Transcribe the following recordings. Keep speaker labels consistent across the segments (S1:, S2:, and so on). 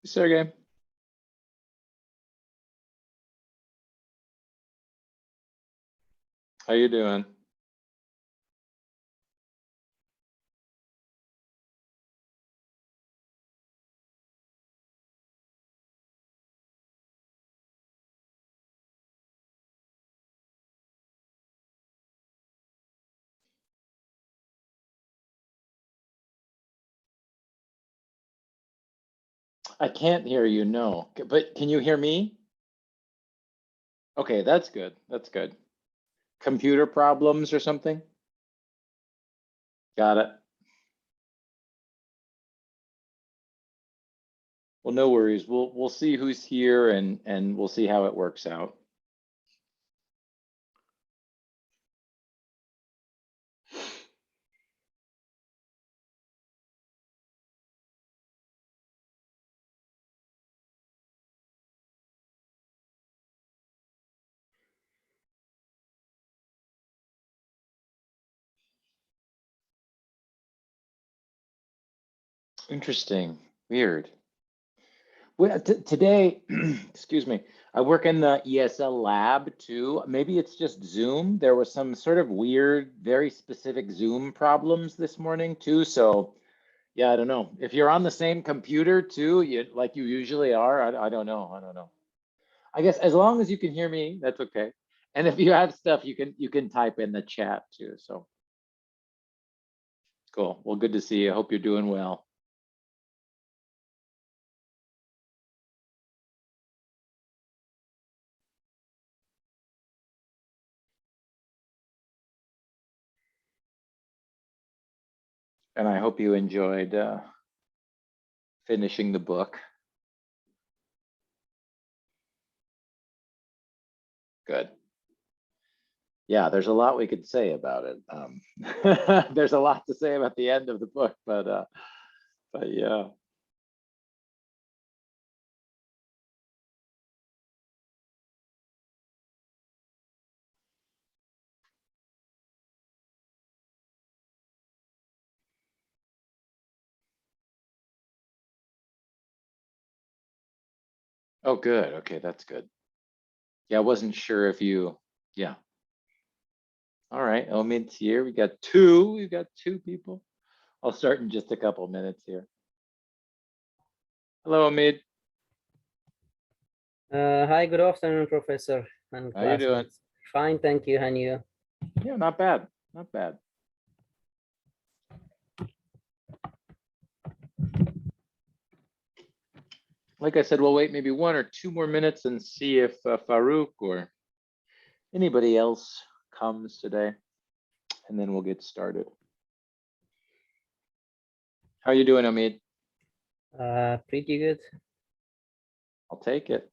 S1: Sergey. How you doing? I can't hear you, no. But can you hear me? Okay, that's good. That's good. Computer problems or something? Got it. Well, no worries. We'll see who's here and we'll see how it works out. Interesting. Weird. Well, today, excuse me, I work in the ESL lab too. Maybe it's just Zoom. There was some sort of weird, very specific Zoom problems this morning too. So yeah, I don't know. If you're on the same computer too, like you usually are, I don't know. I don't know. I guess as long as you can hear me, that's okay. And if you have stuff, you can type in the chat too. So cool. Well, good to see you. I hope you're doing well. And I hope you enjoyed finishing the book. Good. Yeah, there's a lot we could say about it. There's a lot to say about the end of the book, but yeah. Oh, good. Okay, that's good. Yeah, I wasn't sure if you, yeah. All right, Omid's here. We got two. We've got two people. I'll start in just a couple minutes here. Hello, Omid.
S2: Hi, good afternoon, Professor and
S1: How you doing?
S2: classmates. Fine, thank you. And you?
S1: Yeah, not bad. Not bad. Like I said, we'll wait maybe 1 or 2 more minutes and see if Farouk or anybody else comes today, and then we'll get started. How you doing, Omid?
S2: Pretty good.
S1: I'll take it.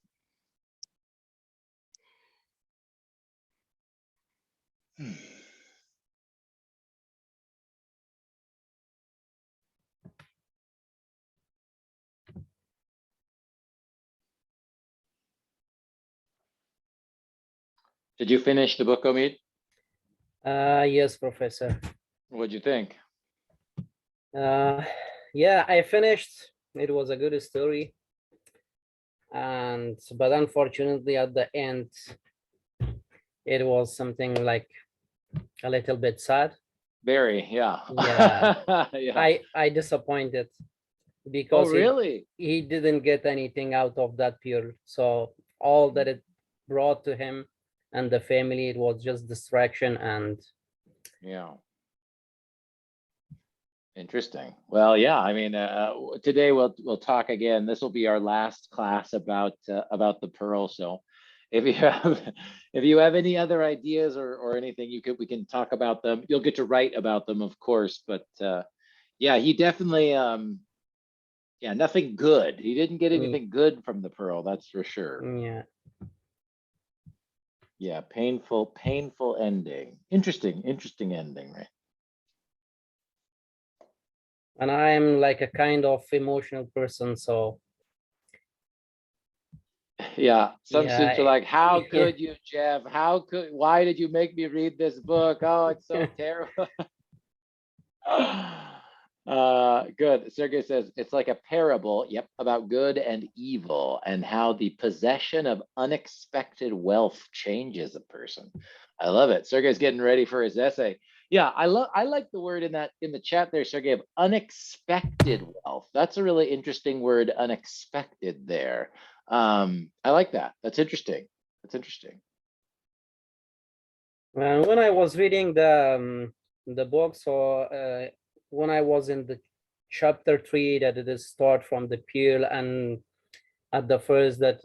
S1: Did you finish the book, Omid?
S2: Yes, Professor.
S1: What'd you think?
S2: Yeah, I finished. It was a good story, but unfortunately, at the end, it was something like a little bit sad.
S1: Very, yeah.
S2: Yeah,
S1: Yeah.
S2: I disappointed
S1: Oh,
S2: because
S1: really?
S2: he didn't get anything out of that period. So all that it brought to him and the family, it was just distraction and
S1: Yeah. Interesting. Well, yeah. I mean, today we'll talk again. This will be our last class about the Pearl. So, if you have if you have any other ideas or anything, we can talk about them. You'll get to write about them, of course. But yeah, he definitely yeah, nothing good. He didn't get anything good from the Pearl. That's for sure.
S2: yeah.
S1: Yeah, painful ending. Interesting ending, right?
S2: And I'm like a kind of emotional person, so
S1: Yeah, some
S2: yeah,
S1: students are like, how
S2: yeah,
S1: could you, Jeff? Why did you make me read this book? Oh, it's so terrible. Good. Sergey says it's like a parable, yep, about good and evil and how the possession of unexpected wealth changes a person. I love it. Sergey's getting ready for his essay. Yeah, I like the word in the chat there, Sergey, of unexpected wealth. That's a really interesting word, unexpected there. I like that. That's interesting. That's interesting.
S2: When I was reading the book, so when I was in the chapter 3, that it is start from the pearl, and at the first that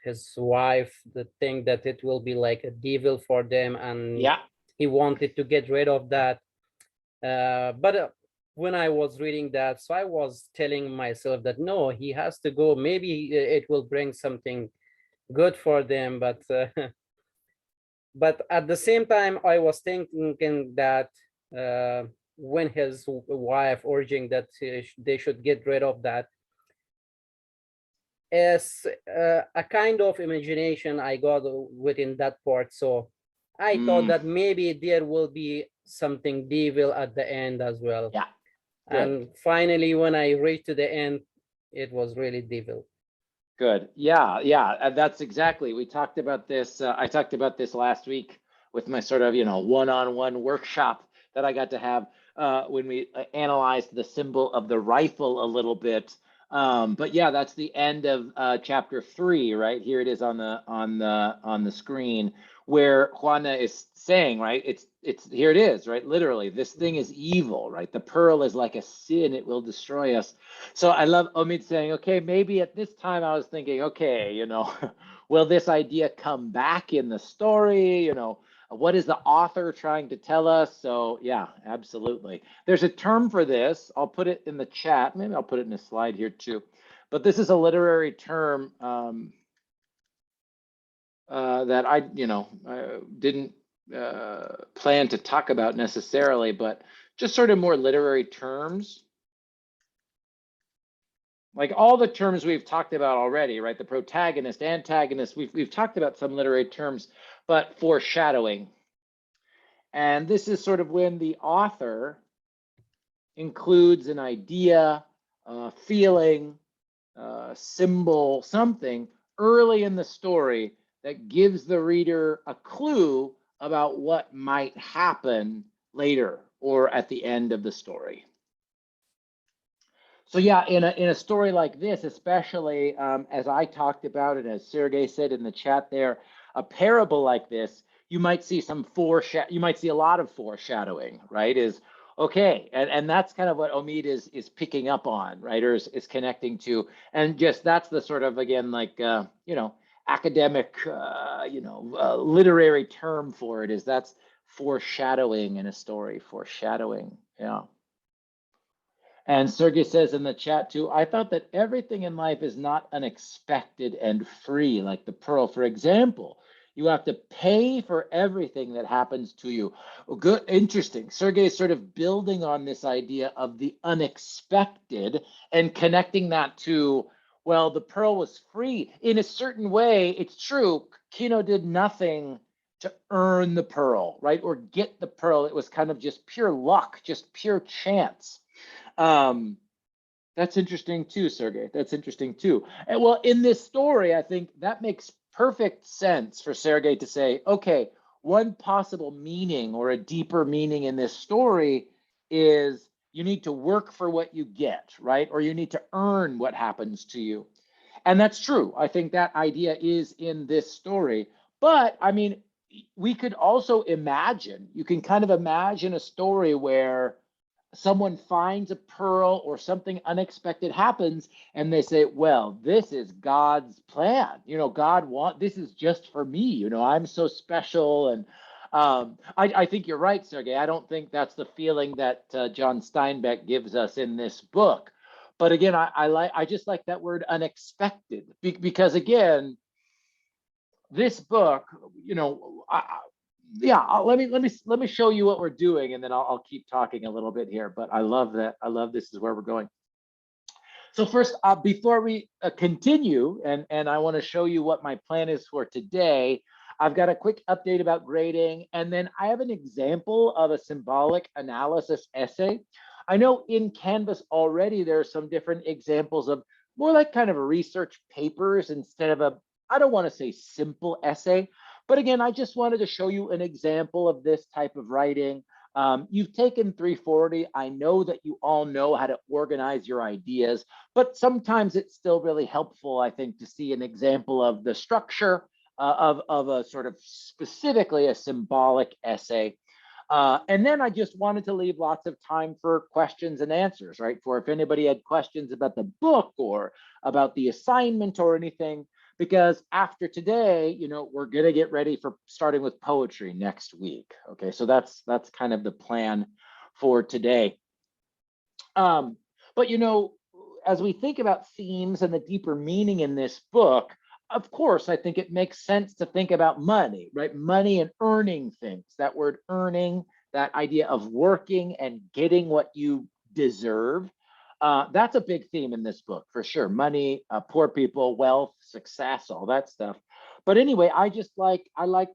S2: his wife the think that it will be like a devil for them, and
S1: Yeah.
S2: he wanted to get rid of that. But when I was reading that, so I was telling myself that no, he has to go. Maybe it will bring something good for them, but but at the same time, I was thinking that when his wife urging that they should get rid of that, as a kind of imagination I got within that part. So I thought
S1: Mm,
S2: that maybe there will be something devil at the end as well.
S1: yeah. Good.
S2: And finally, when I reached to the end, it was really devil.
S1: Good. Yeah, yeah, that's exactly. We talked about this. I talked about this last week with my sort of, one-on-one workshop that I got to have when we analyzed the symbol of the rifle a little bit. But yeah, that's the end of chapter 3, right? Here it is on the screen where Juana is saying, right? It's here it is, right? Literally, this thing is evil, right? The pearl is like a sin; it will destroy us. So I love Omid saying, okay, maybe at this time I was thinking, okay, will this idea come back in the story? What is the author trying to tell us? So yeah, absolutely. There's a term for this. I'll put it in the chat. Maybe I'll put it in a slide here too. But this is a literary term that I didn't plan to talk about necessarily, but just sort of more literary terms. Like all the terms we've talked about already, right? The protagonist, antagonist, we've talked about some literary terms, but foreshadowing. And this is sort of when the author includes an idea, feeling, symbol, something early in the story that gives the reader a clue about what might happen later or at the end of the story. So yeah, in a story like this, especially as I talked about it, as Sergey said in the chat there, a parable like this, you might see you might see a lot of foreshadowing, right? Is okay, and that's kind of what Omid is picking up on, right? Or is connecting to, and just that's the sort of again like academic literary term for it is that's foreshadowing in a story, foreshadowing, yeah. And Sergey says in the chat too, I thought that everything in life is not unexpected and free, like the pearl. For example, you have to pay for everything that happens to you. Well, good, interesting. Sergey is sort of building on this idea of the unexpected and connecting that to, well, the pearl was free. In a certain way, it's true. Kino did nothing to earn the pearl, right? Or get the pearl. It was kind of just pure luck, just pure chance. Um, that's interesting too, Sergey. That's interesting too. And well, in this story, I think that makes perfect sense for Sergey to say, okay, one possible meaning or a deeper meaning in this story is you need to work for what you get, right? Or you need to earn what happens to you. And that's true. I think that idea is in this story. But I mean, we could also imagine, you can kind of imagine a story where someone finds a pearl or something unexpected happens and they say, well, this is God's plan, this is just for me, I'm so special. And I think you're right, Sergey. I don't think that's the feeling that John Steinbeck gives us in this book. But again, I just like that word unexpected because again, this book, yeah, let me show you what we're doing, and then I'll keep talking a little bit here. But I love that. I love this is where we're going. So first, before we continue, and I want to show you what my plan is for today. I've got a quick update about grading, and then I have an example of a symbolic analysis essay. I know in Canvas already there are some different examples of more like kind of research papers instead of a, I don't want to say simple essay, but again, I just wanted to show you an example of this type of writing. You've taken 340. I know that you all know how to organize your ideas, but sometimes it's still really helpful, I think, to see an example of the structure of a sort of specifically a symbolic essay. And then I just wanted to leave lots of time for questions and answers, right? For if anybody had questions about the book or about the assignment or anything, because after today, you know, we're gonna get ready for starting with poetry next week. Okay, so that's kind of the plan for today. But you know, as we think about themes and the deeper meaning in this book, of course, I think it makes sense to think about money, right? Money and earning things. That word earning, that idea of working and getting what you deserve. That's a big theme in this book for sure. Money, poor people, wealth, success, all that stuff. But anyway, I like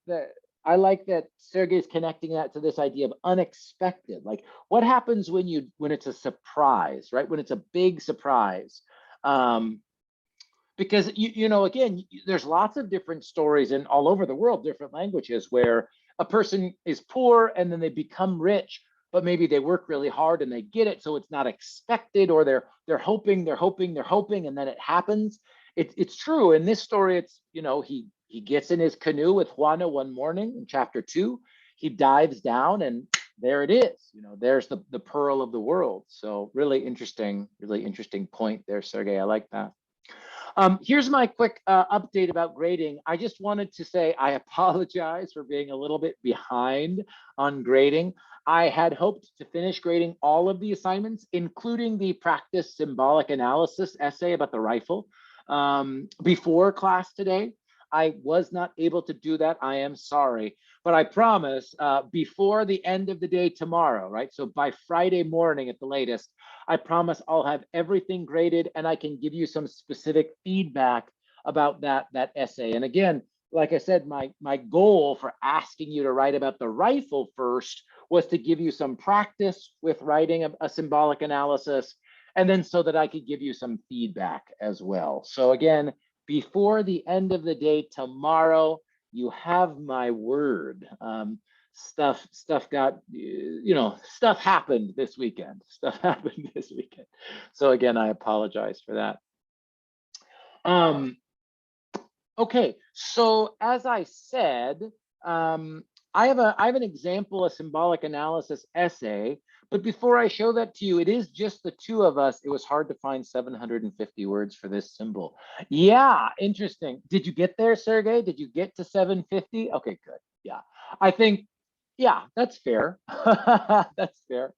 S1: that Sergey's connecting that to this idea of unexpected. Like what happens when it's a surprise, right? When it's a big surprise. Because you know, again, there's lots of different stories in all over the world, different languages, where a person is poor and then they become rich, but maybe they work really hard and they get it, so it's not expected, or they're hoping, and then it happens. It's true in this story. It's, you know, he gets in his canoe with Juana one morning in chapter 2. He dives down and there it is. You know, there's the pearl of the world. So really interesting point there, Sergey. I like that. Here's my quick update about grading. I just wanted to say I apologize for being a little bit behind on grading. I had hoped to finish grading all of the assignments, including the practice symbolic analysis essay about the rifle, before class today. I was not able to do that. I am sorry, but I promise before the end of the day tomorrow, right? So by Friday morning at the latest, I promise I'll have everything graded and I can give you some specific feedback about that essay. And again, like I said, my goal for asking you to write about the rifle first was to give you some practice with writing a symbolic analysis, and then so that I could give you some feedback as well. So again, before the end of the day tomorrow, you have my word. Stuff got, you know, stuff happened this weekend. So again, I apologize for that. Okay, so as I said, I have an example, a symbolic analysis essay. But before I show that to you, it is just the two of us. It was hard to find 750 words for this symbol. Yeah, interesting. Did you get there, Sergey? Did you get to 750? Okay, good. Yeah, I think, yeah, that's fair. That's fair.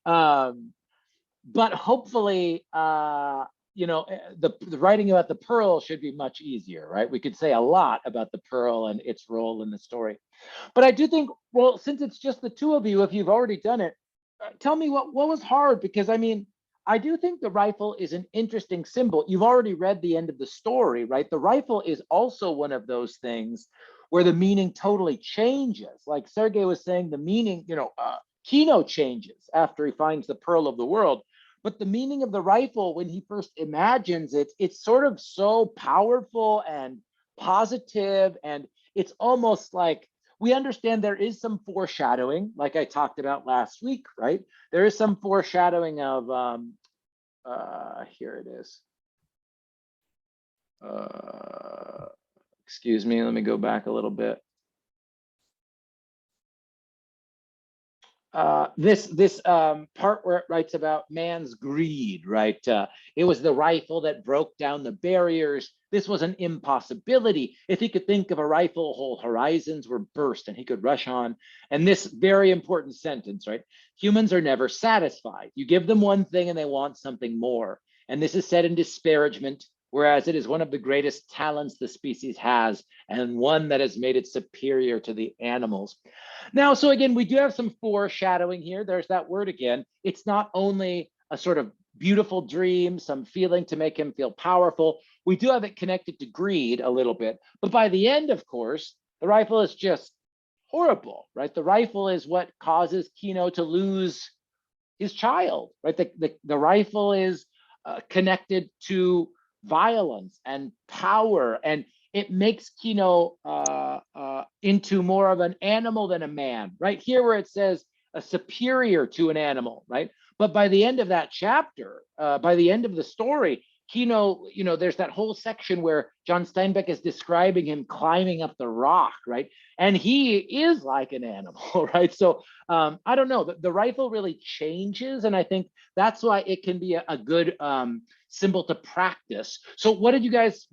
S1: But hopefully, you know, the writing about the pearl should be much easier, right? We could say a lot about the pearl and its role in the story. But I do think, well, since it's just the two of you, if you've already done it, tell me what was hard, because I mean, I do think the rifle is an interesting symbol. You've already read the end of the story, right? The rifle is also one of those things where the meaning totally changes. Like Sergey was saying, the meaning, you know, Kino changes after he finds the pearl of the world. But the meaning of the rifle, when he first imagines it, it's sort of so powerful and positive, and it's almost like we understand there is some foreshadowing, like I talked about last week, right? There is some foreshadowing of, here it is. Excuse me, let me go back a little bit. This part where it writes about man's greed, right? It was the rifle that broke down the barriers. This was an impossibility. If he could think of a rifle, whole horizons were burst and he could rush on. And this very important sentence, right? Humans are never satisfied. You give them one thing and they want something more. And this is said in disparagement, whereas it is one of the greatest talents the species has, and one that has made it superior to the animals. Now, so again, we do have some foreshadowing here. There's that word again. It's not only a sort of beautiful dream, some feeling to make him feel powerful. We do have it connected to greed a little bit. But by the end, of course, the rifle is just horrible, right? The rifle is what causes Kino to lose his child, right? The rifle is connected to violence and power, and it makes Kino into more of an animal than a man, right? Here where it says a superior to an animal, right? But by the end of that chapter, by the end of the story, Kino, there's that whole section where John Steinbeck is describing him climbing up the rock, right? And he is like an animal, right? So I don't know, the rifle really changes, and I think that's why it can be a good symbol to practice. So what did you guys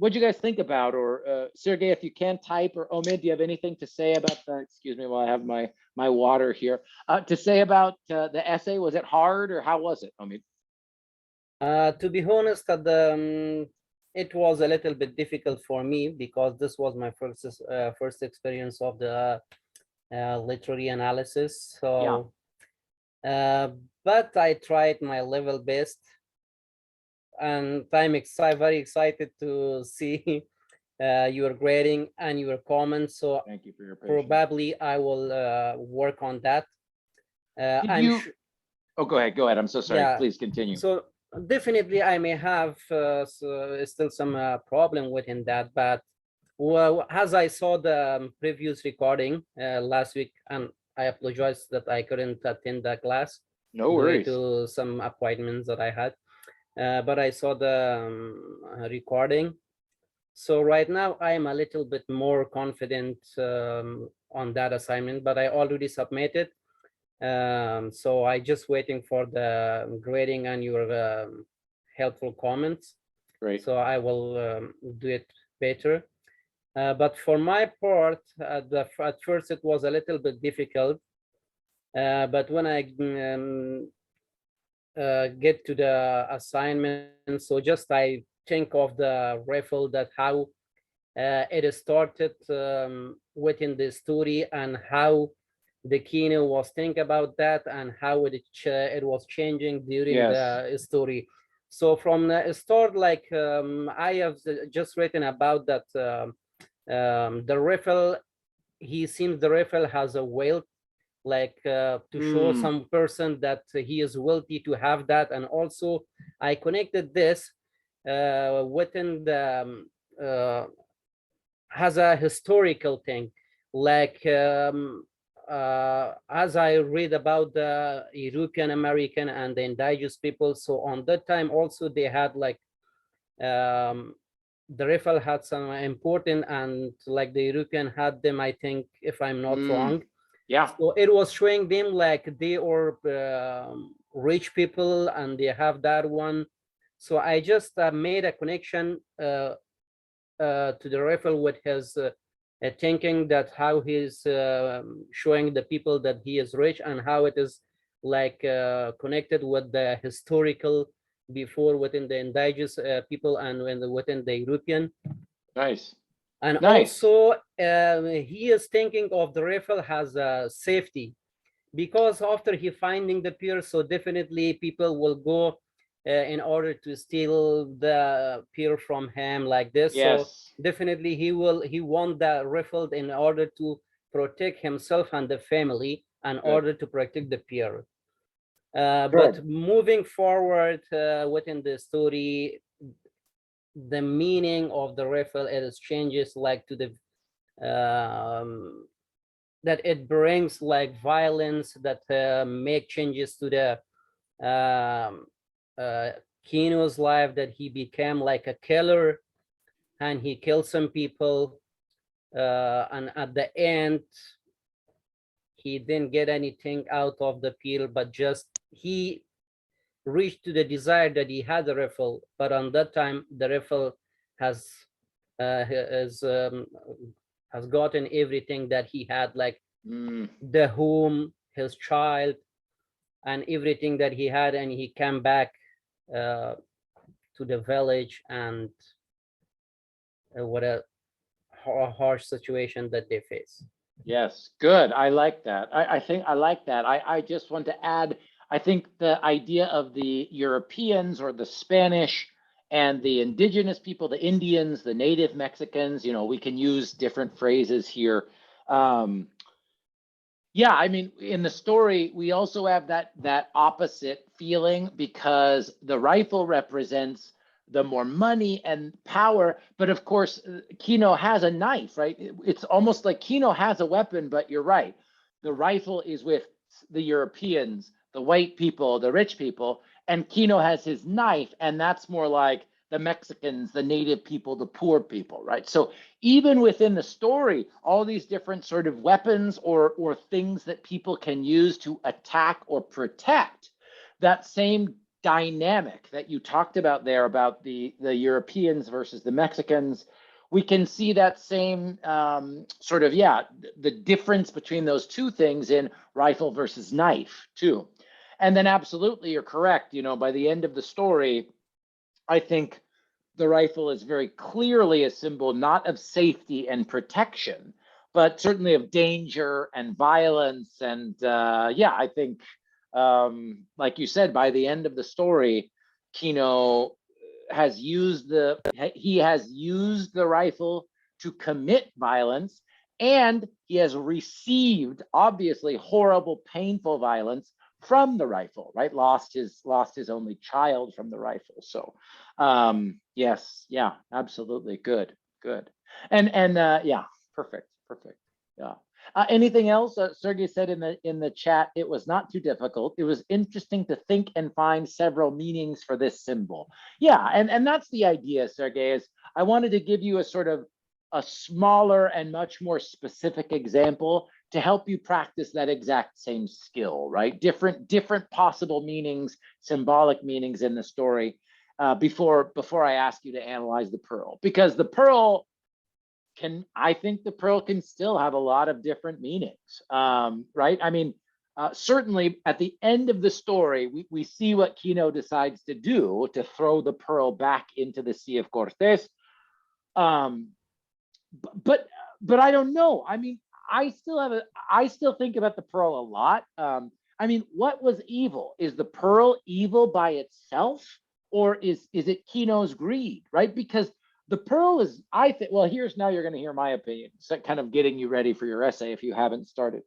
S1: think about? Or Sergey, if you can type, or Omid, do you have anything to say about the, excuse me while I have my water here, to say about the essay? Was it hard, or how was it, Omid?
S2: To be honest, it was a little bit difficult for me because this was my first experience of the literary analysis. So,
S1: Yeah.
S2: but I tried my level best, and I'm very excited to see your grading and your comments. So
S1: Thank you for your patience.
S2: probably I will work on that.
S1: Oh, go ahead. I'm so sorry.
S2: Yeah.
S1: Please continue.
S2: So definitely I may have still some problem within that, but well, as I saw the previous recording last week, and I apologize that I couldn't attend the class
S1: No
S2: due
S1: worries.
S2: to some appointments that I had, but I saw the recording. So right now I am a little bit more confident on that assignment, but I already submitted. So I just waiting for the grading and your helpful comments.
S1: Great.
S2: So I will do it better. But for my part, at first it was a little bit difficult. But when I get to the assignment, so just I think of the rifle, that how it started within the story, and how the Kino was thinking about that, and how it was changing during the story. So from the start, like I have just written about that the rifle, the rifle has a wealth, like to show some person that he is wealthy to have that. And also I connected this within the has a historical thing, like as I read about the European American and the indigenous people. So on that time also they had like the rifle had some important, and like the European had them, I think, if I'm not wrong.
S1: Yeah.
S2: So it was showing them like they are rich people and they have that one. So I just made a connection to the rifle with his thinking, that how he's showing the people that he is rich, and how it is like connected with the historical before within the indigenous people and within the European.
S1: Nice.
S2: And also he is thinking of the rifle as a safety, because after he finding the pier, so definitely people will go in order to steal the pier from him like this.
S1: Yes.
S2: So definitely he want that rifle in order to protect himself and the family, in order to protect the pier. But moving forward within the story, the meaning of the rifle, it is changes like to the that it brings like violence, that make changes to the Kino's life, that he became like a killer and he killed some people, and at the end he didn't get anything out of the pill, but just he reached to the desire that he had a rifle. But on that time the rifle has gotten everything that he had, like the home, his child, and everything that he had, and he came back to the village, and what a harsh situation that they face.
S1: Yes, good. I like that. I think I like that. I just want to add, I think the idea of the Europeans or the Spanish and the indigenous people, the Indians, the native Mexicans, we can use different phrases here. Yeah, I mean, in the story, we also have that opposite feeling because the rifle represents the more money and power, but of course, Kino has a knife, right? It's almost like Kino has a weapon, but you're right. The rifle is with the Europeans, the white people, the rich people, and Kino has his knife, and that's more like the Mexicans, the native people, the poor people, right? So even within the story, all these different sort of weapons or things that people can use to attack or protect, that same dynamic that you talked about there about the Europeans versus the Mexicans, we can see that same sort of, yeah, the difference between those two things in rifle versus knife too. And then absolutely, you're correct. You know, by the end of the story, I think the rifle is very clearly a symbol not of safety and protection, but certainly of danger and violence. And yeah, I think, like you said, by the end of the story, Kino has used the rifle to commit violence, and he has received obviously horrible, painful violence from the rifle, right? Lost his only child from the rifle. So yes, yeah, absolutely. Good, good. And yeah, perfect. Yeah. Anything else? Sergey said in the chat, it was not too difficult. It was interesting to think and find several meanings for this symbol. Yeah, and that's the idea, Sergey, is I wanted to give you a sort of a smaller and much more specific example to help you practice that exact same skill, right? Different possible meanings, symbolic meanings in the story before I ask you to analyze the pearl, because the pearl I think the pearl can still have a lot of different meanings, right? I mean, certainly at the end of the story, we see what Kino decides to do to throw the pearl back into the Sea of Cortez. Um, but I don't know. I mean, I still think about the pearl a lot. I mean, what was evil? Is the pearl evil by itself, or is it Kino's greed, right? Because the pearl is, I think, well, now you're going to hear my opinion, so kind of getting you ready for your essay if you haven't started.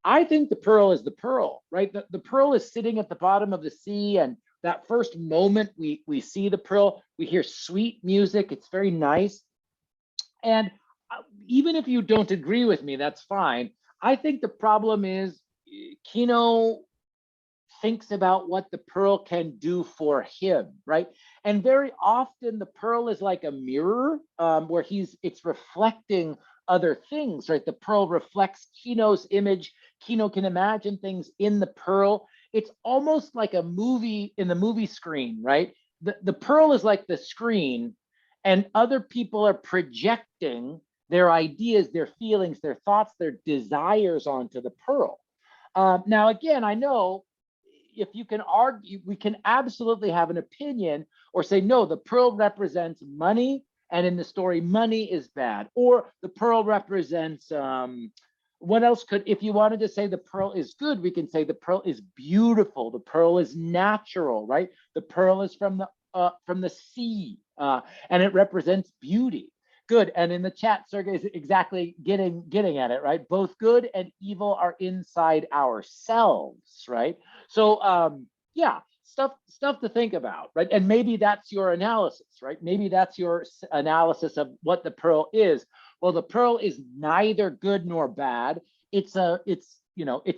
S1: I think the pearl is the pearl, right? The pearl is sitting at the bottom of the sea, and that first moment we see the pearl, we hear sweet music. It's very nice. And even if you don't agree with me, that's fine. I think the problem is Kino thinks about what the pearl can do for him, right? And very often the pearl is like a mirror where it's reflecting other things, right? The pearl reflects Kino's image. Kino can imagine things in the pearl. It's almost like a movie in the movie screen, right? The pearl is like the screen, and other people are projecting their ideas, their feelings, their thoughts, their desires onto the pearl. Now, again, I know if you can argue, we can absolutely have an opinion or say, no, the pearl represents money, and in the story, money is bad. Or the pearl represents, what else could, if you wanted to say the pearl is good, we can say the pearl is beautiful, the pearl is natural, right? The pearl is from the sea, and it represents beauty. Good. And in the chat, Sergey is exactly getting at it, right? Both good and evil are inside ourselves, right? So yeah, stuff to think about, right? And maybe that's your analysis, right? Maybe that's your analysis of what the pearl is. Well, the pearl is neither good nor bad. It's a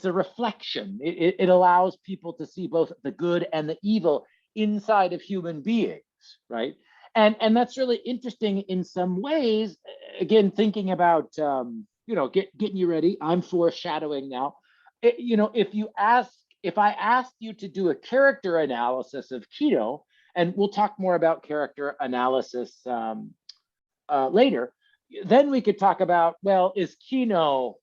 S1: reflection. It allows people to see both the good and the evil inside of human beings, right? And that's really interesting in some ways. Again, thinking about getting you ready. I'm foreshadowing now. If I asked you to do a character analysis of Kino, and we'll talk more about character analysis later, then we could talk about, well, is Kino,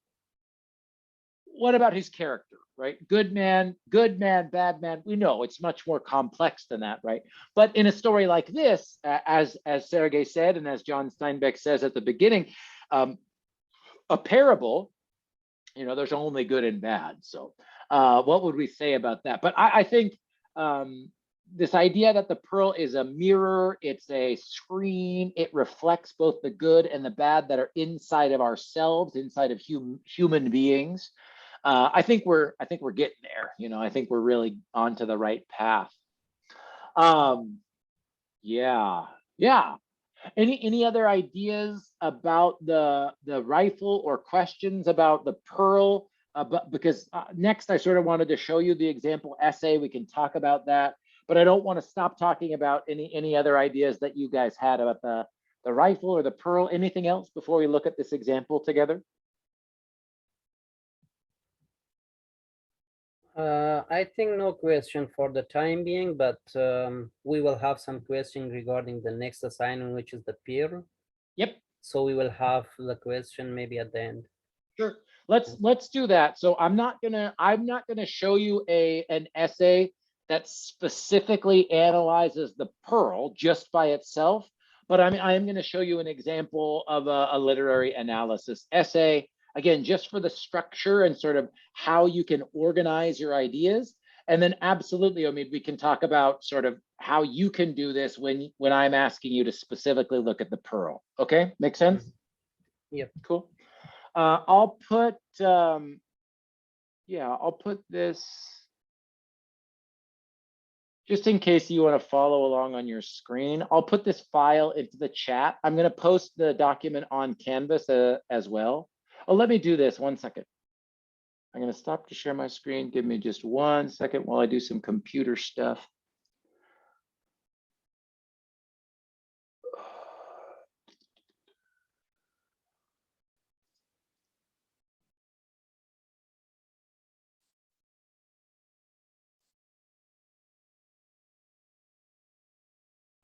S1: what about his character, right? Good man, bad man. We know it's much more complex than that, right? But in a story like this, as Sergey said, and as John Steinbeck says at the beginning, a parable, there's only good and bad. So what would we say about that? But I think this idea that the pearl is a mirror, it's a screen, it reflects both the good and the bad that are inside of ourselves, inside of human beings. I think we're getting there. You know, I think we're really onto the right path. Yeah, yeah. Any other ideas about the rifle or questions about the Pearl? But because next I sort of wanted to show you the example essay. We can talk about that, but I don't want to stop talking about any other ideas that you guys had about the rifle or the Pearl. Anything else before we look at this example together?
S2: I think no question for the time being, but we will have some question regarding the next assignment, which is the peer.
S1: Yep.
S2: So we will have the question maybe at the end.
S1: Sure. Let's do that. So I'm not gonna show you an essay that specifically analyzes the Pearl just by itself, but I am going to show you an example of a literary analysis essay, again, just for the structure and sort of how you can organize your ideas. And then absolutely, I mean, we can talk about sort of how you can do this when I'm asking you to specifically look at the Pearl. Okay, make sense?
S2: Yep.
S1: Cool. I'll put, yeah, I'll put this just in case you want to follow along on your screen. I'll put this file into the chat. I'm going to post the document on Canvas as well. Oh, let me do this 1 second. I'm going to stop to share my screen. Give me just 1 second while I do some computer stuff.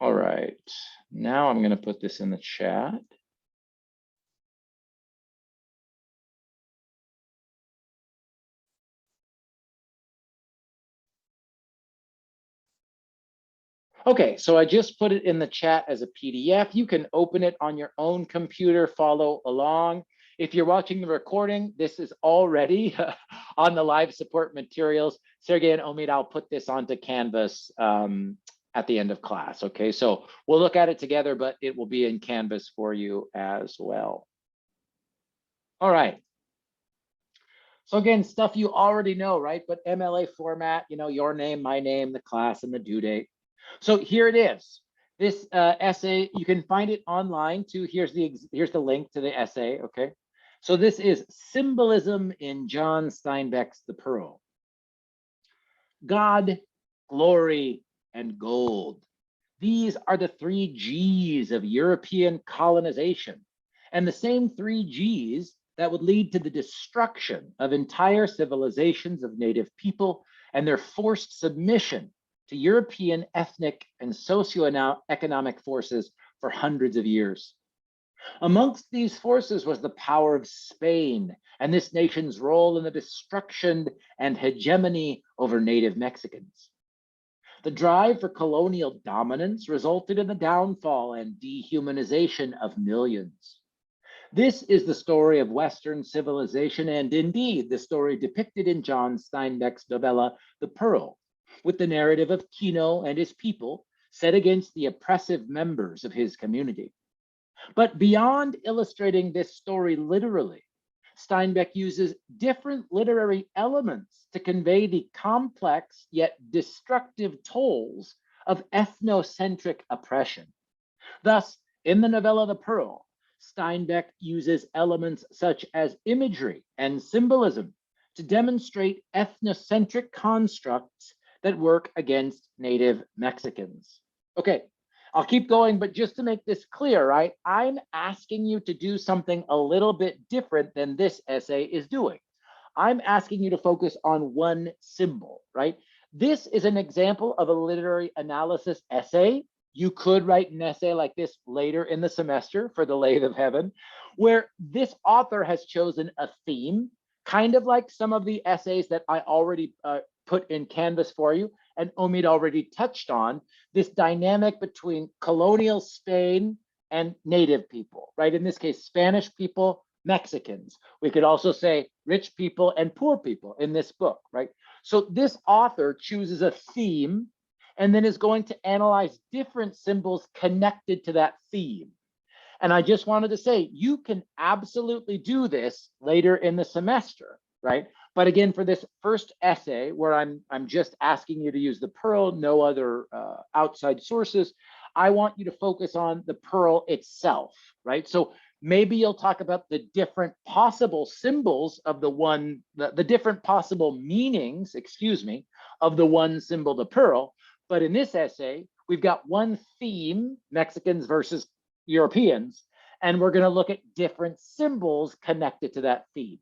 S1: All right, now I'm going to put this in the chat. Okay, so I just put it in the chat as a PDF. You can open it on your own computer, follow along. If you're watching the recording, this is already on the live support materials. Sergey and Omid, I'll put this onto Canvas at the end of class, okay? So we'll look at it together, but it will be in Canvas for you as well. All right. So again, stuff you already know, right? But MLA format, you know, your name, my name, the class, and the due date. So here it is. This essay, you can find it online too. Here's the link to the essay, okay? So this is Symbolism in John Steinbeck's The Pearl. God, glory, and gold. These are the 3 G's of European colonization, and the same 3 G's that would lead to the destruction of entire civilizations of native people and their forced submission to European ethnic and socio-economic forces for hundreds of years. Amongst these forces was the power of Spain and this nation's role in the destruction and hegemony over native Mexicans. The drive for colonial dominance resulted in the downfall and dehumanization of millions. This is the story of Western civilization, and indeed the story depicted in John Steinbeck's novella, The Pearl, with the narrative of Kino and his people set against the oppressive members of his community. But beyond illustrating this story literally, Steinbeck uses different literary elements to convey the complex yet destructive tolls of ethnocentric oppression. Thus, in the novella The Pearl, Steinbeck uses elements such as imagery and symbolism to demonstrate ethnocentric constructs that work against native Mexicans. Okay, I'll keep going, but just to make this clear, right? I'm asking you to do something a little bit different than this essay is doing. I'm asking you to focus on one symbol, right? This is an example of a literary analysis essay. You could write an essay like this later in the semester for the Lathe of Heaven, where this author has chosen a theme, kind of like some of the essays that I already put in Canvas for you, and Omid already touched on, this dynamic between colonial Spain and native people, right? In this case, Spanish people, Mexicans. We could also say rich people and poor people in this book, right? So this author chooses a theme and then is going to analyze different symbols connected to that theme. And I just wanted to say, you can absolutely do this later in the semester, right? But again, for this first essay, where I'm just asking you to use the Pearl, no other outside sources, I want you to focus on the Pearl itself, right? So maybe you'll talk about the different possible symbols of the different possible meanings, excuse me, of the one symbol, the Pearl. But in this essay, we've got one theme, Mexicans versus Europeans, and we're going to look at different symbols connected to that theme,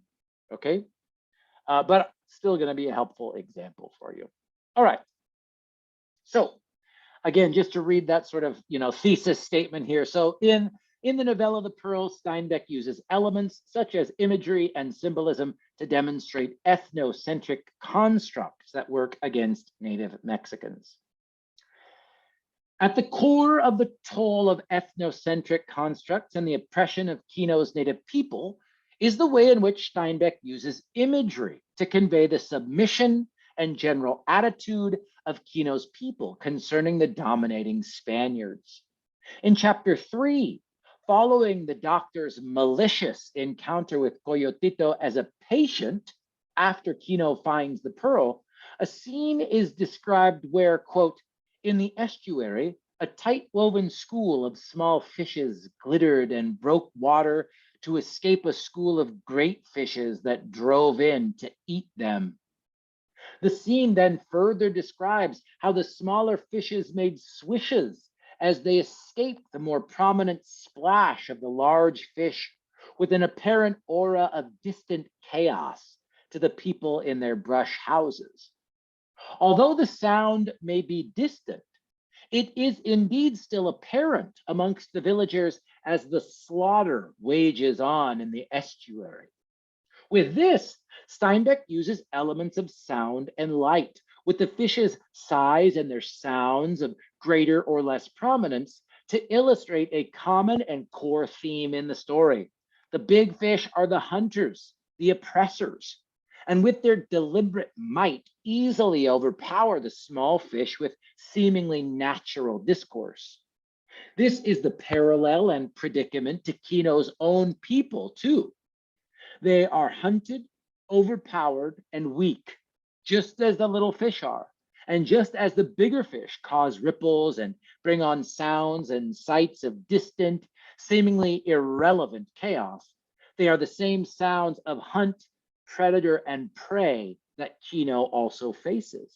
S1: okay? But still going to be a helpful example for you. All right. So again, just to read that sort of, thesis statement here. So in the novella The Pearl, Steinbeck uses elements such as imagery and symbolism to demonstrate ethnocentric constructs that work against Native Mexicans. At the core of the toll of ethnocentric constructs and the oppression of Kino's Native people is the way in which Steinbeck uses imagery to convey the submission and general attitude of Kino's people concerning the dominating Spaniards. In chapter 3, following the doctor's malicious encounter with Coyotito as a patient after Kino finds the Pearl, a scene is described where, quote, in the estuary, a tight woven school of small fishes glittered and broke water to escape a school of great fishes that drove in to eat them. The scene then further describes how the smaller fishes made swishes as they escaped the more prominent splash of the large fish with an apparent aura of distant chaos to the people in their brush houses. Although the sound may be distant, it is indeed still apparent amongst the villagers as the slaughter wages on in the estuary. With this, Steinbeck uses elements of sound and light, with the fish's size and their sounds of greater or less prominence to illustrate a common and core theme in the story. The big fish are the hunters, the oppressors, and with their deliberate might easily overpower the small fish with seemingly natural discourse. This is the parallel and predicament to Kino's own people too. They are hunted, overpowered, and weak, just as the little fish are, and just as the bigger fish cause ripples and bring on sounds and sights of distant, seemingly irrelevant chaos. They are the same sounds of hunt, predator, and prey that Kino also faces.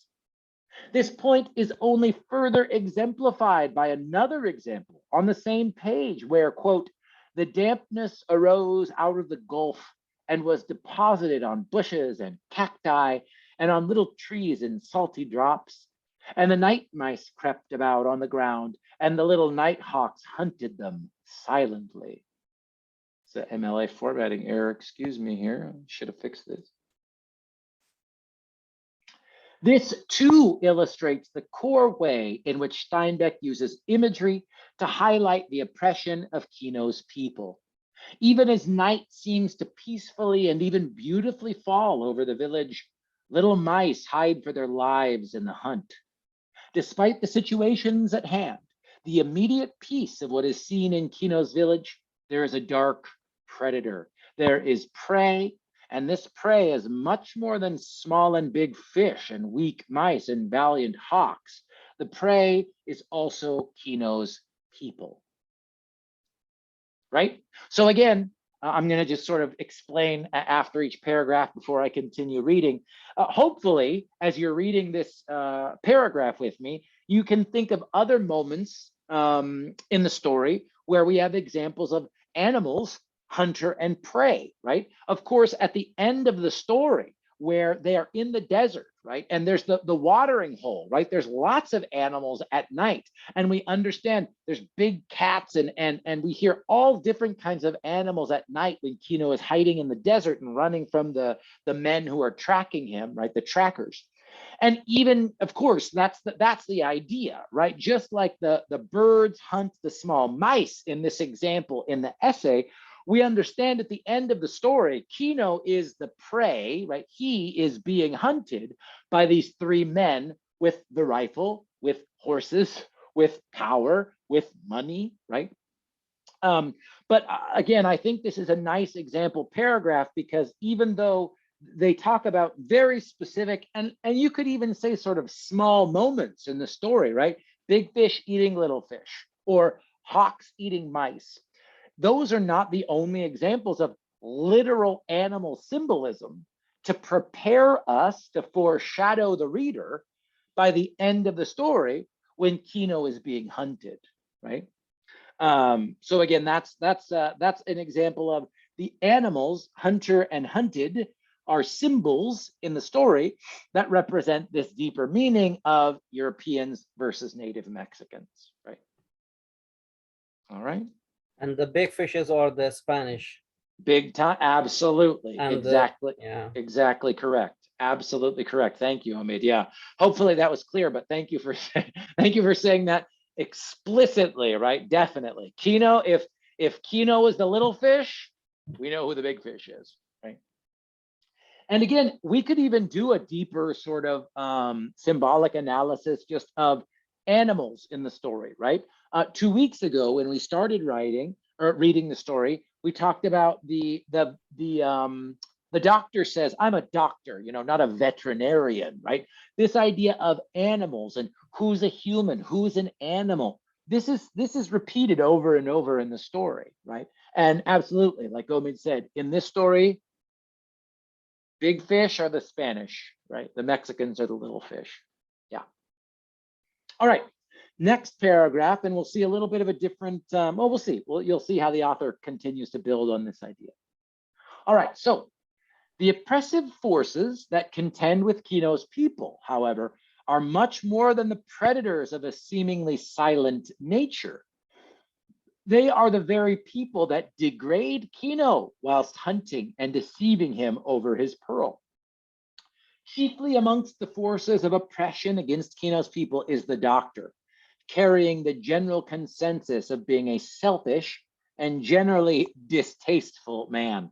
S1: This point is only further exemplified by another example on the same page where, quote, the dampness arose out of the gulf and was deposited on bushes and cacti and on little trees in salty drops. And the night mice crept about on the ground, and the little nighthawks hunted them silently. It's an MLA formatting error, excuse me here. I should have fixed this. This too illustrates the core way in which Steinbeck uses imagery to highlight the oppression of Kino's people. Even as night seems to peacefully and even beautifully fall over the village, little mice hide for their lives in the hunt. Despite the situations at hand, the immediate peace of what is seen in Kino's village, there is a dark predator. There is prey, and this prey is much more than small and big fish and weak mice and valiant hawks. The prey is also Kino's people. Right? So again, I'm going to just sort of explain after each paragraph before I continue reading. Hopefully, as you're reading this paragraph with me, you can think of other moments in the story where we have examples of animals, hunter and prey, right? Of course, at the end of the story, where they are in the desert, right? And there's the watering hole, right? There's lots of animals at night. And we understand there's big cats and we hear all different kinds of animals at night when Kino is hiding in the desert and running from the men who are tracking him, right? The trackers. And even, of course, that's the idea, right? Just like the birds hunt the small mice in this example in the essay, we understand at the end of the story, Kino is the prey, right? He is being hunted by these three men with the rifle, with horses, with power, with money, right? But again, I think this is a nice example paragraph because even though they talk about very specific, and you could even say sort of small moments in the story, right? Big fish eating little fish, or hawks eating mice. Those are not the only examples of literal animal symbolism to prepare us to foreshadow the reader by the end of the story when Kino is being hunted, right? So again, that's an example of the animals, hunter and hunted, are symbols in the story that represent this deeper meaning of Europeans versus native Mexicans, right? All right.
S2: And the big fishes are the Spanish.
S1: Big time, absolutely,
S2: And
S1: exactly,
S2: yeah.
S1: exactly correct, absolutely correct. Thank you, Hamid. Yeah, hopefully that was clear, but thank you for thank you for saying that explicitly, right? Definitely, Kino. If Kino is the little fish, we know who the big fish is, right? And again, we could even do a deeper sort of symbolic analysis just of animals in the story, right? 2 weeks ago, when we started writing or reading the story, we talked about the doctor says, "I'm a doctor, you know, not a veterinarian," right? This idea of animals and who's a human, who's an animal. This is repeated over and over in the story, right? And absolutely, like Omid said, in this story, big fish are the Spanish, right? The Mexicans are the little fish. Yeah. All right. Next paragraph, and we'll see a little bit of a different, well, we'll see. Well, you'll see how the author continues to build on this idea. All right. So the oppressive forces that contend with Kino's people, however, are much more than the predators of a seemingly silent nature. They are the very people that degrade Kino whilst hunting and deceiving him over his pearl. Chiefly amongst the forces of oppression against Kino's people is the doctor, carrying the general consensus of being a selfish and generally distasteful man.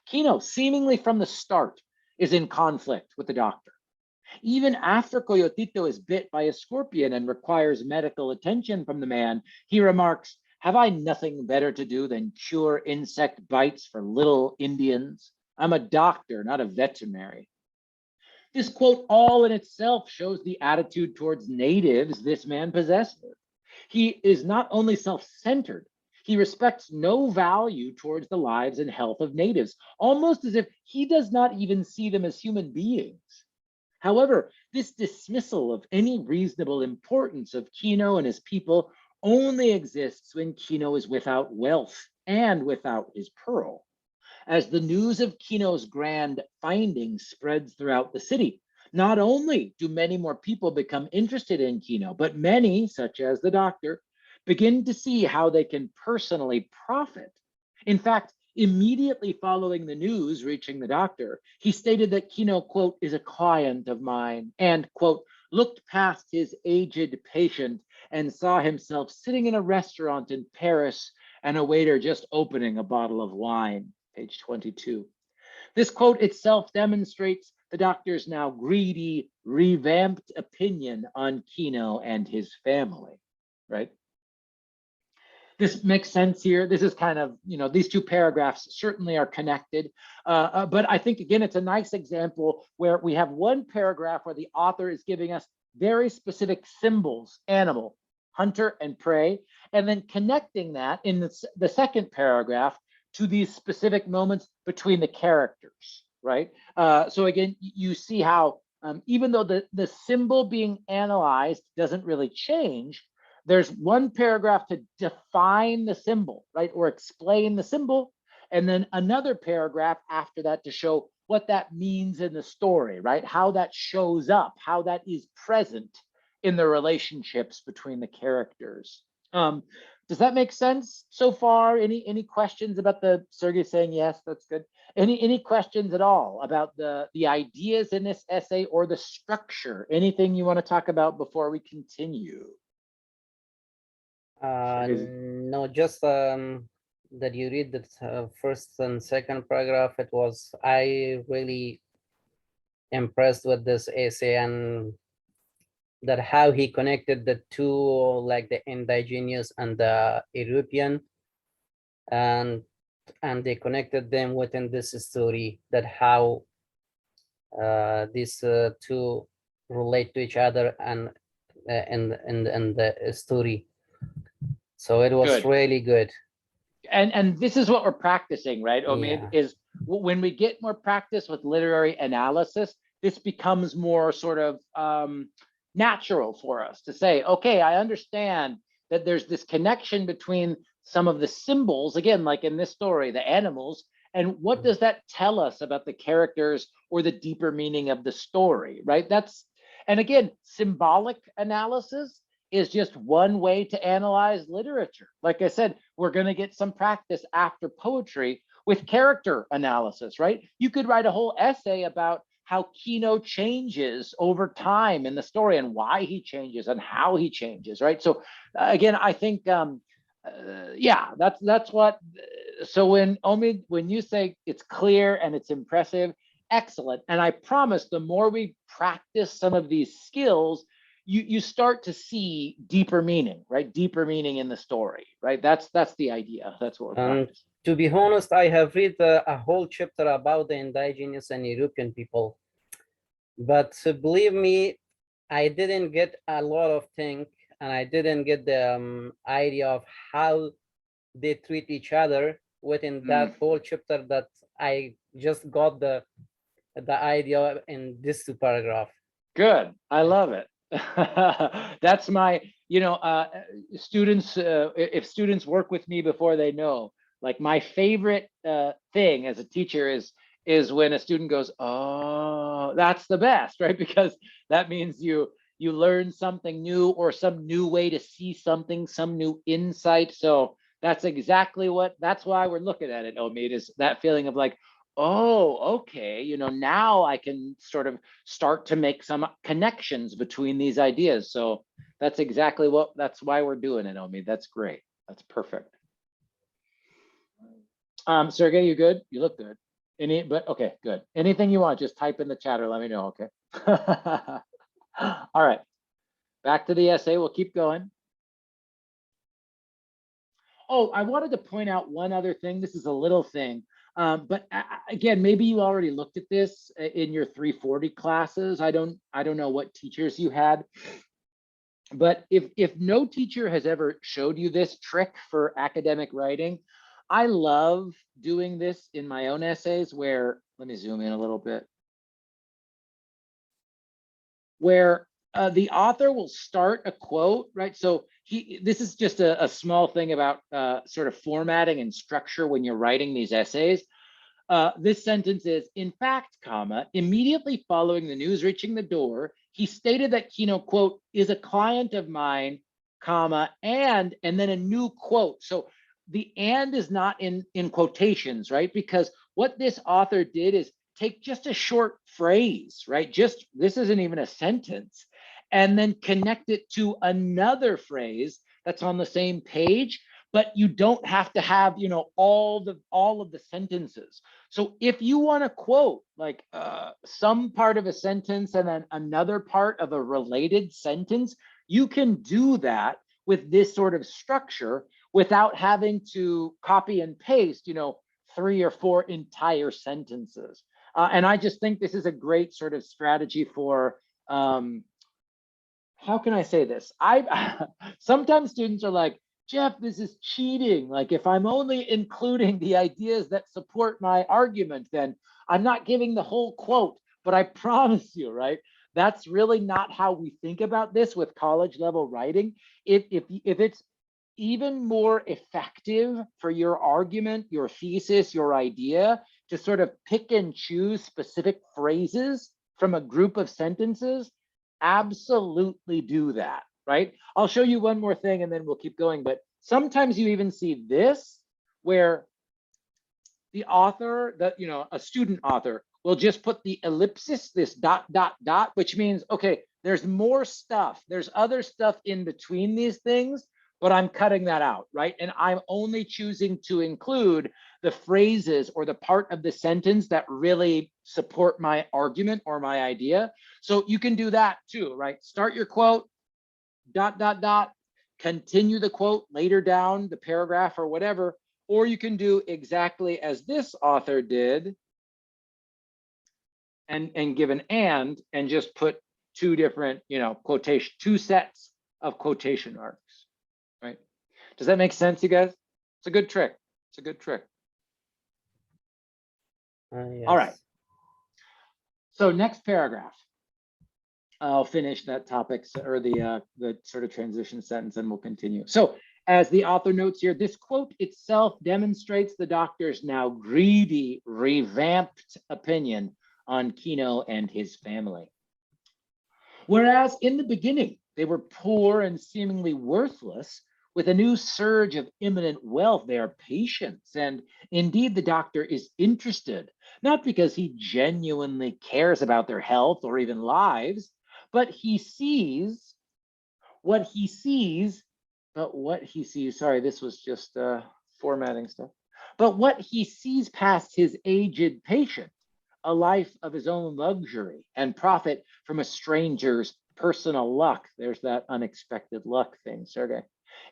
S1: Kino, seemingly from the start, is in conflict with the doctor. Even after Coyotito is bit by a scorpion and requires medical attention from the man, he remarks, "Have I nothing better to do than cure insect bites for little Indians? I'm a doctor, not a veterinary." This quote all in itself shows the attitude towards natives this man possesses. He is not only self-centered, he respects no value towards the lives and health of natives, almost as if he does not even see them as human beings. However, this dismissal of any reasonable importance of Kino and his people only exists when Kino is without wealth and without his pearl. As the news of Kino's grand findings spreads throughout the city, not only do many more people become interested in Kino, but many, such as the doctor, begin to see how they can personally profit. In fact, immediately following the news reaching the doctor, he stated that Kino, quote, "is a client of mine," and, quote, "looked past his aged patient and saw himself sitting in a restaurant in Paris and a waiter just opening a bottle of wine. Page 22. This quote itself demonstrates the doctor's now greedy, revamped opinion on Kino and his family, right? This makes sense here. This is kind of, you know, these two paragraphs certainly are connected. But I think, again, it's a nice example where we have one paragraph where the author is giving us very specific symbols, animal, hunter and prey, and then connecting that in the second paragraph to these specific moments between the characters, right? So again, you see how even though the symbol being analyzed doesn't really change, there's one paragraph to define the symbol, right? Or explain the symbol. And then another paragraph after that to show what that means in the story, right? How that shows up, how that is present in the relationships between the characters. Does that make sense so far? Any questions about the Sergey saying yes? That's good. Any questions at all about the ideas in this essay or the structure? Anything you want to talk about before we continue?
S2: No, just that you read the first and second paragraph. I really impressed with this essay, and that how he connected the two, like the indigenous and the European, and they connected them within this story, that how these two relate to each other and in the story. So it was
S1: Good.
S2: really good.
S1: And this is what we're practicing, right, Omid,
S2: Yeah.
S1: is when we get more practice with literary analysis, this becomes more sort of natural for us to say, okay, I understand that there's this connection between some of the symbols, again, like in this story, the animals, and what does that tell us about the characters or the deeper meaning of the story, right? That's, and again, symbolic analysis is just one way to analyze literature. Like I said, we're going to get some practice after poetry with character analysis, right? You could write a whole essay about how Kino changes over time in the story and why he changes and how he changes, right? So again, I think, yeah, that's what. So when Omid, when you say it's clear and it's impressive, excellent. And I promise, the more we practice some of these skills, you start to see deeper meaning, right? Deeper meaning in the story, right? That's the idea. That's what we're practicing.
S2: To be honest, I have read a whole chapter about the indigenous and European people, but believe me, I didn't get a lot of things, and I didn't get the idea of how they treat each other within that whole chapter. That I just got the idea in this paragraph.
S1: Good. I love it. That's my, students, if students work with me before they know, like my favorite thing as a teacher is when a student goes, oh, that's the best, right? Because that means you learn something new or some new way to see something, some new insight. So that's exactly that's why we're looking at it, Omid, is that feeling of like, oh, okay, now I can sort of start to make some connections between these ideas. So that's exactly that's why we're doing it, Omid. That's great. That's perfect. Sergey, you good? You look good. But okay, good. Anything you want, just type in the chat or let me know, okay? All right, back to the essay. We'll keep going. Oh, I wanted to point out one other thing. This is a little thing. But again, maybe you already looked at this in your 340 classes. I don't know what teachers you had. But if no teacher has ever showed you this trick for academic writing, I love doing this in my own essays where, let me zoom in a little bit, where the author will start a quote, right? So this is just a small thing about sort of formatting and structure when you're writing these essays. This sentence is, in fact, comma, immediately following the news reaching the door, he stated that Kino, quote, is a client of mine, comma, and then a new quote. So the and is not in quotations, right? Because what this author did is take just a short phrase, right? Just, this isn't even a sentence, and then connect it to another phrase that's on the same page, but you don't have to have, all of the sentences. So if you want to quote like some part of a sentence and then another part of a related sentence, you can do that with this sort of structure without having to copy and paste, 3 or 4 entire sentences. And I just think this is a great sort of strategy for, how can I say this? Sometimes students are like, Jeff, this is cheating. Like if I'm only including the ideas that support my argument, then I'm not giving the whole quote. But I promise you, right? That's really not how we think about this with college level writing. If it's even more effective for your argument, your thesis, your idea, to sort of pick and choose specific phrases from a group of sentences, absolutely do that, right? I'll show you one more thing and then we'll keep going. But sometimes you even see this where the author, a student author will just put the ellipsis, this dot, dot, dot, which means, okay, there's more stuff. There's other stuff in between these things, but I'm cutting that out, right? And I'm only choosing to include the phrases or the part of the sentence that really support my argument or my idea. So you can do that too, right? Start your quote, dot, dot, dot, continue the quote later down the paragraph or whatever, or you can do exactly as this author did and give an and just put two different, quotation, two sets of quotation marks, right? Does that make sense, you guys? It's a good trick. It's a good trick. All right.
S2: Yes.
S1: So next paragraph. I'll finish that topic or the sort of transition sentence and we'll continue. So as the author notes here, this quote itself demonstrates the doctor's now greedy, revamped opinion on Kino and his family. Whereas in the beginning, they were poor and seemingly worthless, with a new surge of imminent wealth, they are patients. And indeed, the doctor is interested, not because he genuinely cares about their health or even lives, but he sees what he sees, sorry, this was just formatting stuff. But what he sees past his aged patient, a life of his own luxury and profit from a stranger's personal luck. There's that unexpected luck thing, Sergey.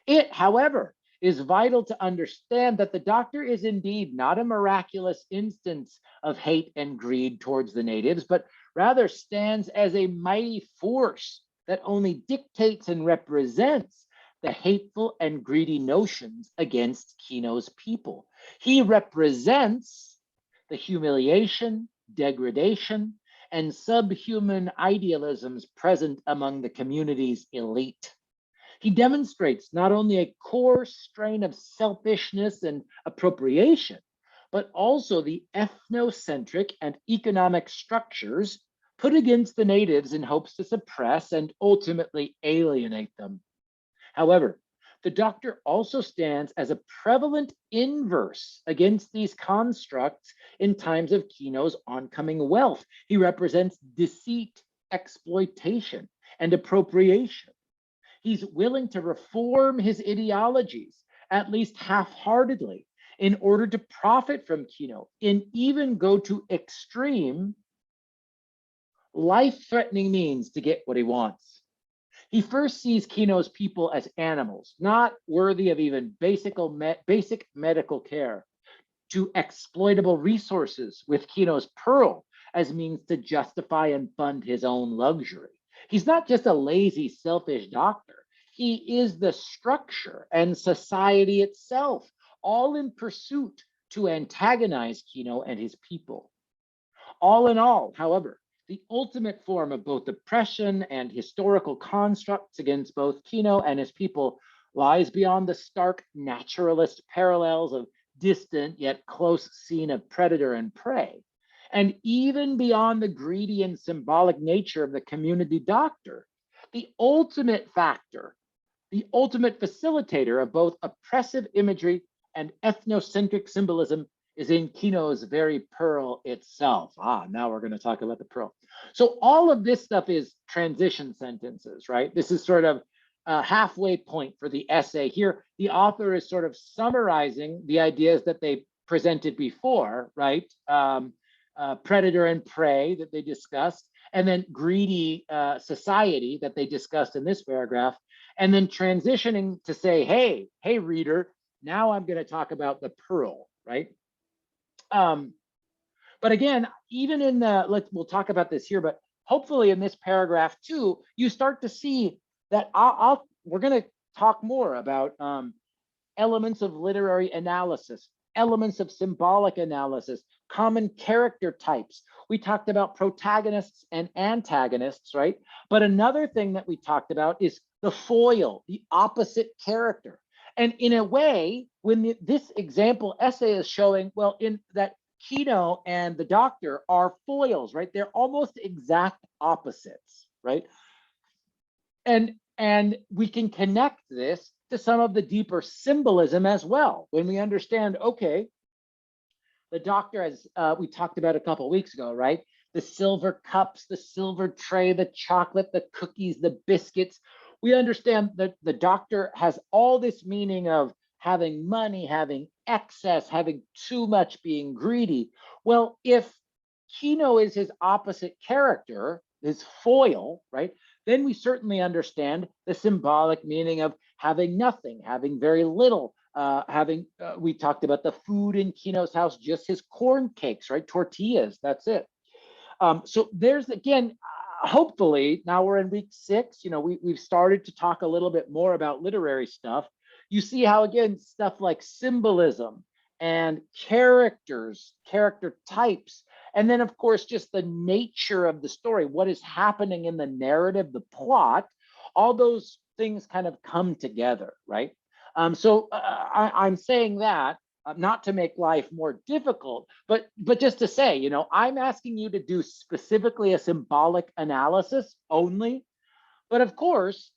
S1: It, however, is vital to understand that the doctor is indeed not a miraculous instance of hate and greed towards the natives, but rather stands as a mighty force that only dictates and represents the hateful and greedy notions against Kino's people. He represents the humiliation, degradation, and subhuman idealisms present among the community's elite. He demonstrates not only a core strain of selfishness and appropriation, but also the ethnocentric and economic structures put against the natives in hopes to suppress and ultimately alienate them. However, the doctor also stands as a prevalent inverse against these constructs in times of Kino's oncoming wealth. He represents deceit, exploitation, and appropriation. He's willing to reform his ideologies, at least half-heartedly, in order to profit from Kino, and even go to extreme, life-threatening means to get what he wants. He first sees Kino's people as animals, not worthy of even basic medical care, to exploitable resources with Kino's pearl as means to justify and fund his own luxury. He's not just a lazy, selfish doctor. He is the structure and society itself, all in pursuit to antagonize Kino and his people. All in all, however, the ultimate form of both oppression and historical constructs against both Kino and his people lies beyond the stark naturalist parallels of distant yet close scene of predator and prey, and even beyond the greedy and symbolic nature of the community doctor. The ultimate factor, the ultimate facilitator of both oppressive imagery and ethnocentric symbolism is in Kino's very pearl itself. Now we're going to talk about the pearl. So all of this stuff is transition sentences, right? This is sort of a halfway point for the essay. Here, the author is sort of summarizing the ideas that they presented before, right? Predator and prey that they discussed, and then greedy society that they discussed in this paragraph, and then transitioning to say, hey, reader, now I'm going to talk about the pearl, right? But again, even in we'll talk about this here, but hopefully in this paragraph too, you start to see that we're going to talk more about elements of literary analysis, elements of symbolic analysis, common character types. We talked about protagonists and antagonists, right? But another thing that we talked about is the foil, the opposite character. And in a way, when this example essay is showing, well, in that Kino and the doctor are foils, right? They're almost exact opposites, right? And we can connect this to some of the deeper symbolism as well. When we understand, okay, the doctor, as we talked about a couple of weeks ago, right? The silver cups, the silver tray, the chocolate, the cookies, the biscuits. We understand that the doctor has all this meaning of having money, having excess, having too much, being greedy. Well, if Kino is his opposite character, his foil, right? Then we certainly understand the symbolic meaning of having nothing, having very little, we talked about the food in Kino's house, just his corn cakes, right? Tortillas, that's it. So there's, again, hopefully now we're in week 6, we've started to talk a little bit more about literary stuff. You see how, again, stuff like symbolism and characters, character types, and then of course just the nature of the story, what is happening in the narrative, the plot, all those things kind of come together, right? I'm saying that not to make life more difficult, but just to say, I'm asking you to do specifically a symbolic analysis only. But of course,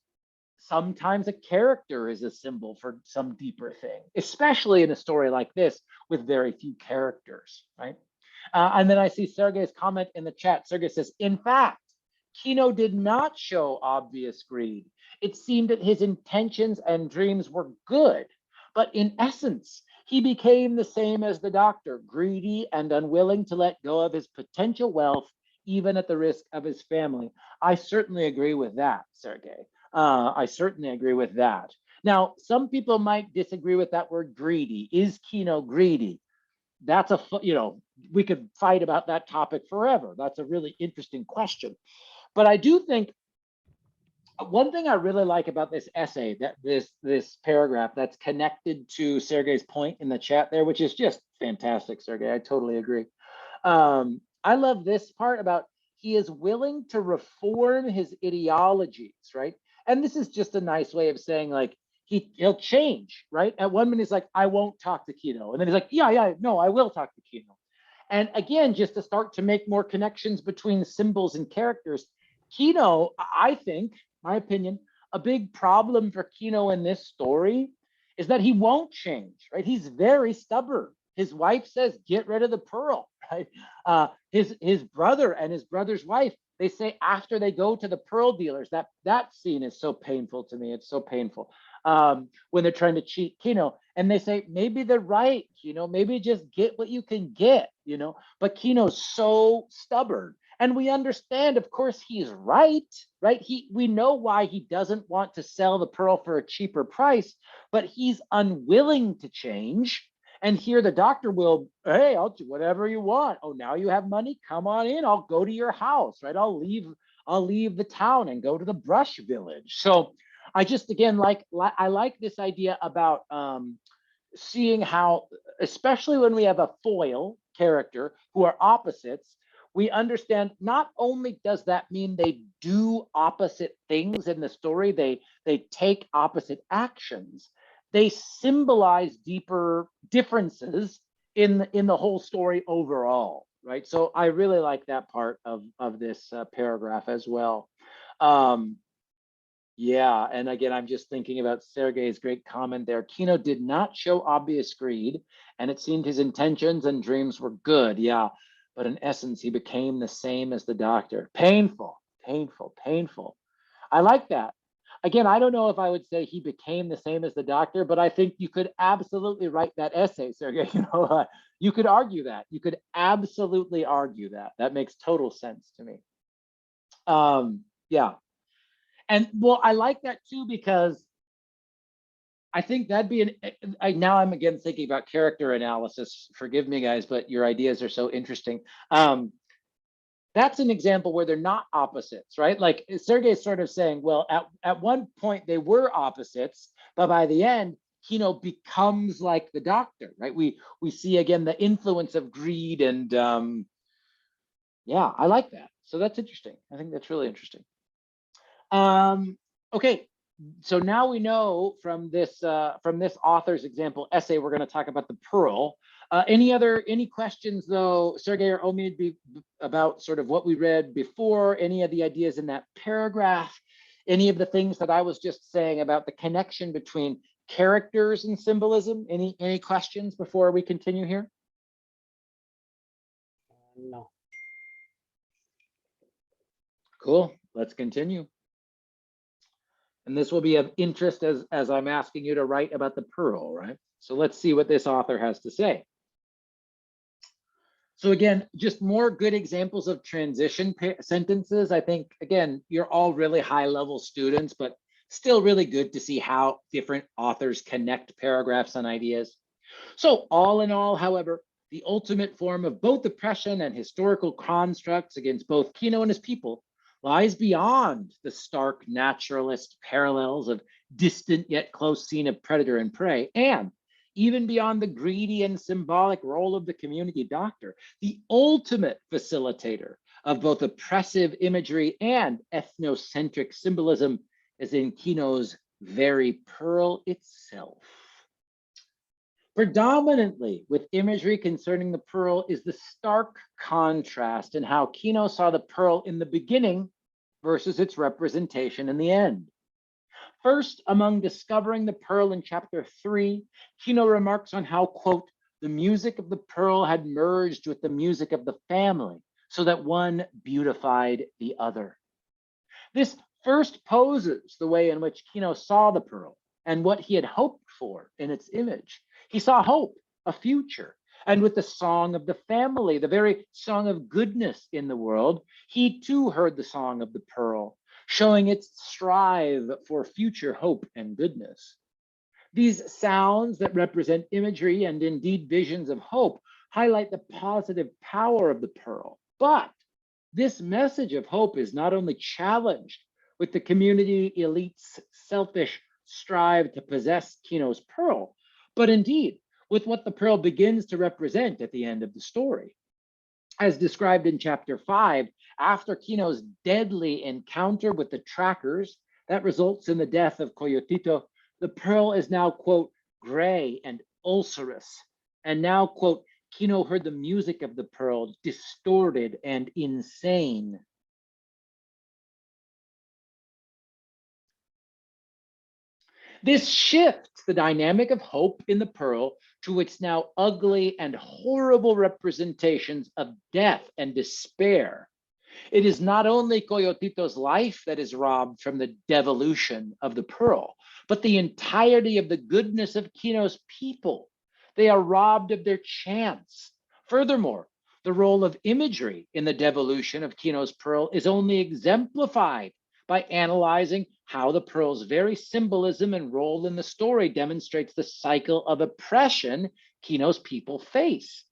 S1: sometimes a character is a symbol for some deeper thing, especially in a story like this with very few characters, right? And then I see Sergey's comment in the chat. Sergey says, in fact, Kino did not show obvious greed. It seemed that his intentions and dreams were good, but in essence, he became the same as the doctor, greedy and unwilling to let go of his potential wealth, even at the risk of his family. I certainly agree with that, Sergey. I certainly agree with that. Now, some people might disagree with that word greedy. Is Kino greedy? That's we could fight about that topic forever. That's a really interesting question. But I do think one thing I really like about this essay, that this paragraph that's connected to Sergey's point in the chat there, which is just fantastic, Sergey. I totally agree. I love this part about he is willing to reform his ideologies, right? And this is just a nice way of saying, like, he'll change, right? At one minute he's like, I won't talk to Kino, and then he's like, yeah, no, I will talk to Kino. And again, just to start to make more connections between symbols and characters, Kino, I think, my opinion, a big problem for Kino in this story is that he won't change, right? He's very stubborn. His wife says, get rid of the pearl, right? His brother and his brother's wife, they say after they go to the pearl dealers, that scene is so painful to me. It's so painful. When they're trying to cheat Kino, and they say, maybe they're right, maybe just get what you can get, but Kino's so stubborn. And we understand, of course, he's right? We know why he doesn't want to sell the pearl for a cheaper price, but he's unwilling to change. And here the doctor will, hey, I'll do whatever you want. Oh, now you have money? Come on in. I'll go to your house, right? I'll leave the town and go to the brush village. So I just, again, I like this idea about seeing how, especially when we have a foil character who are opposites, we understand not only does that mean they do opposite things in the story, they take opposite actions, they symbolize deeper differences in the whole story overall, right? So I really like that part of this paragraph as well. Yeah, and again, I'm just thinking about Sergey's great comment there. Kino did not show obvious greed, and it seemed his intentions and dreams were good. Yeah, but in essence, he became the same as the doctor. Painful, painful, painful. I like that. Again, I don't know if I would say he became the same as the doctor, but I think you could absolutely write that essay, Sergey. You could argue that. You could absolutely argue that. That makes total sense to me. Yeah. And well, I like that too, because I think that'd be now I'm again thinking about character analysis. Forgive me, guys, but your ideas are so interesting. That's an example where they're not opposites, right? Like Sergey's sort of saying, well, at one point they were opposites, but by the end, Kino becomes like the doctor, right? We see again the influence of greed, and yeah, I like that. So that's interesting. I think that's really interesting. Okay, so now we know from this author's example essay, we're going to talk about the pearl. Any questions though, Sergey or Omid, about sort of what we read before? Any of the ideas in that paragraph? Any of the things that I was just saying about the connection between characters and symbolism? Any questions before we continue here?
S2: No.
S1: Cool. Let's continue. And this will be of interest as I'm asking you to write about the pearl, right? So let's see what this author has to say. So again, just more good examples of transition sentences. I think, again, you're all really high-level students, but still really good to see how different authors connect paragraphs and ideas. So all in all, however, the ultimate form of both oppression and historical constructs against both Kino and his people, lies beyond the stark naturalist parallels of distant yet close scene of predator and prey, and even beyond the greedy and symbolic role of the community doctor, the ultimate facilitator of both oppressive imagery and ethnocentric symbolism, as in Kino's very pearl itself. Predominantly with imagery concerning the pearl is the stark contrast in how Kino saw the pearl in the beginning versus its representation in the end. First, among discovering the pearl in chapter 3, Kino remarks on how, quote, the music of the pearl had merged with the music of the family so that one beautified the other. This first poses the way in which Kino saw the pearl and what he had hoped for in its image. He saw hope, a future, and with the song of the family, the very song of goodness in the world, he too heard the song of the pearl, showing its strive for future hope and goodness. These sounds that represent imagery and indeed visions of hope highlight the positive power of the pearl. But this message of hope is not only challenged with the community elite's selfish strive to possess Kino's pearl, but indeed with what the pearl begins to represent at the end of the story. As described in chapter 5, after Kino's deadly encounter with the trackers that results in the death of Coyotito, the pearl is now, quote, gray and ulcerous. And now, quote, Kino heard the music of the pearl distorted and insane. This shifts the dynamic of hope in the pearl to its now ugly and horrible representations of death and despair. It is not only Coyotito's life that is robbed from the devolution of the pearl, but the entirety of the goodness of Kino's people. They are robbed of their chance. Furthermore, the role of imagery in the devolution of Kino's pearl is only exemplified by analyzing how the pearl's very symbolism and role in the story demonstrates the cycle of oppression Kino's people face.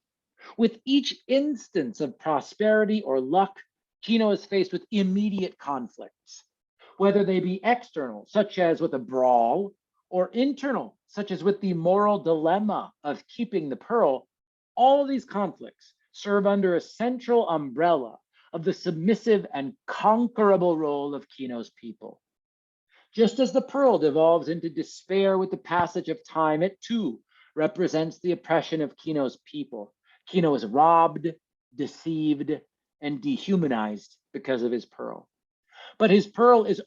S1: With each instance of prosperity or luck, Kino is faced with immediate conflicts, whether they be external, such as with a brawl, or internal, such as with the moral dilemma of keeping the pearl. All of these conflicts serve under a central umbrella of the submissive and conquerable role of Kino's people. Just as the pearl devolves into despair with the passage of time, it too represents the oppression of Kino's people. Kino is robbed, deceived, and dehumanized because of his pearl. But his pearl is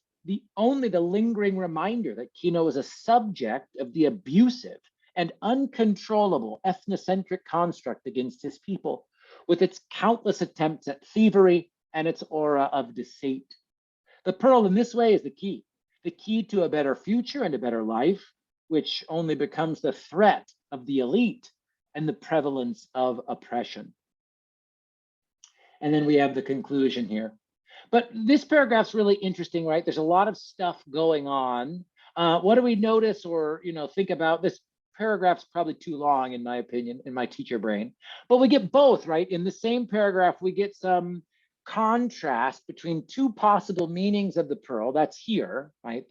S1: only the lingering reminder that Kino is a subject of the abusive and uncontrollable ethnocentric construct against his people, with its countless attempts at thievery and its aura of deceit. The pearl in this way is the key to a better future and a better life, which only becomes the threat of the elite and the prevalence of oppression. And then we have the conclusion here. But this paragraph's really interesting, right? There's a lot of stuff going on. What do we notice or think about? This paragraph's probably too long, in my opinion, in my teacher brain. But we get both, right? In the same paragraph, we get some contrast between two possible meanings of the pearl. That's here, right?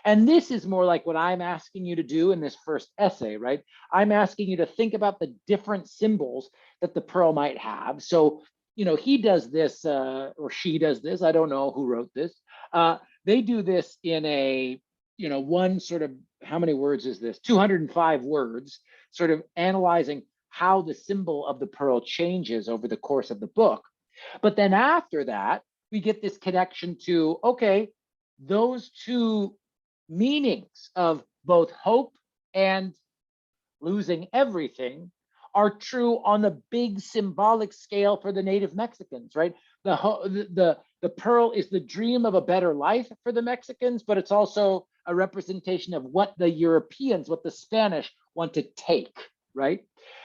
S1: And this is more like what I'm asking you to do in this first essay, right? I'm asking you to think about the different symbols that the pearl might have. So he does this or she does this. I don't know who wrote this. They do this in a, one sort of, how many words is this? 205 words, sort of analyzing how the symbol of the pearl changes over the course of the book. But then after that, we get this connection to, okay, those two meanings of both hope and losing everything are true on the big symbolic scale for the native Mexicans, right? The pearl is the dream of a better life for the Mexicans, but it's also a representation of what the Europeans, what the Spanish want to take, right?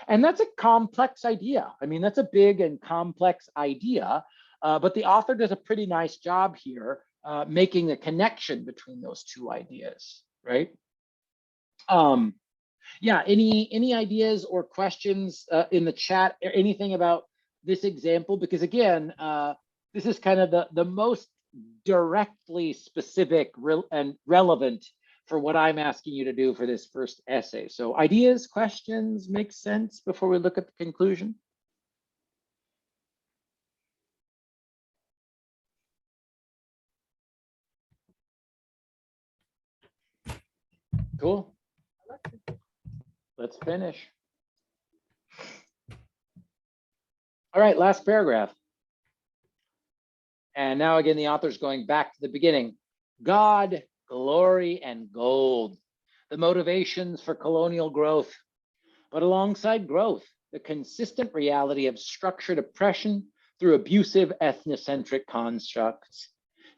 S1: And that's a complex idea. I mean, that's a big and complex idea, but the author does a pretty nice job here making a connection between those two ideas, right? Yeah, any ideas or questions in the chat or anything about this example? Because again, this is kind of the most directly specific and relevant for what I'm asking you to do for this first essay. So ideas, questions, make sense before we look at the conclusion? Cool. Let's finish. All right, last paragraph. And now again, the author's going back to the beginning. God, glory, and gold, the motivations for colonial growth. But alongside growth, the consistent reality of structured oppression through abusive ethnocentric constructs.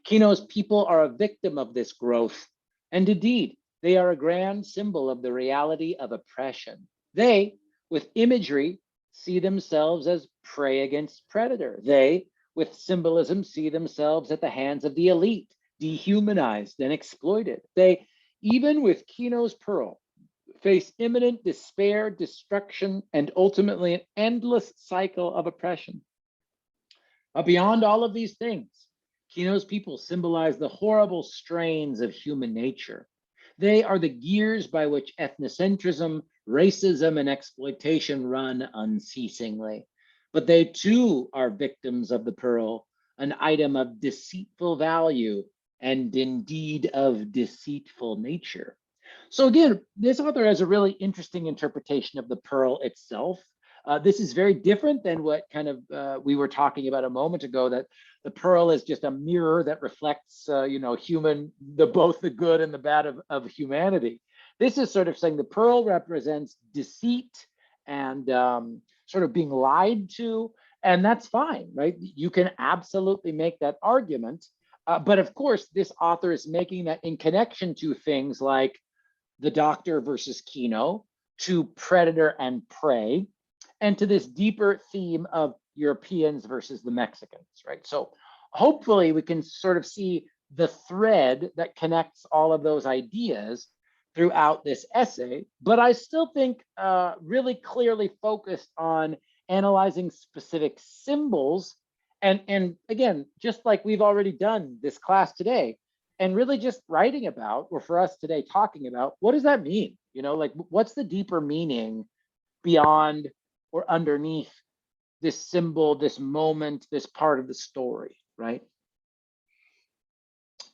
S1: Kino's people are a victim of this growth. And indeed, they are a grand symbol of the reality of oppression. They, with imagery, see themselves as prey against predator. They, with symbolism, see themselves at the hands of the elite, dehumanized and exploited. They, even with Kino's pearl, face imminent despair, destruction, and ultimately an endless cycle of oppression. But beyond all of these things, Kino's people symbolize the horrible strains of human nature. They are the gears by which ethnocentrism, racism, and exploitation run unceasingly. But they too are victims of the pearl, an item of deceitful value and indeed of deceitful nature. So again, this author has a really interesting interpretation of the pearl itself. This is very different than what kind of we were talking about a moment ago, that the pearl is just a mirror that reflects, both the good and the bad of humanity. This is sort of saying the pearl represents deceit and sort of being lied to, and that's fine, right? You can absolutely make that argument. But of course, this author is making that in connection to things like the Doctor versus Kino, to predator and prey, and to this deeper theme of Europeans versus the Mexicans, right? So hopefully we can sort of see the thread that connects all of those ideas throughout this essay, but I still think really clearly focused on analyzing specific symbols. And again, just like we've already done this class today, and really just writing about, or for us today talking about, what does that mean? You know, like what's the deeper meaning beyond or underneath this symbol, this moment, this part of the story, right?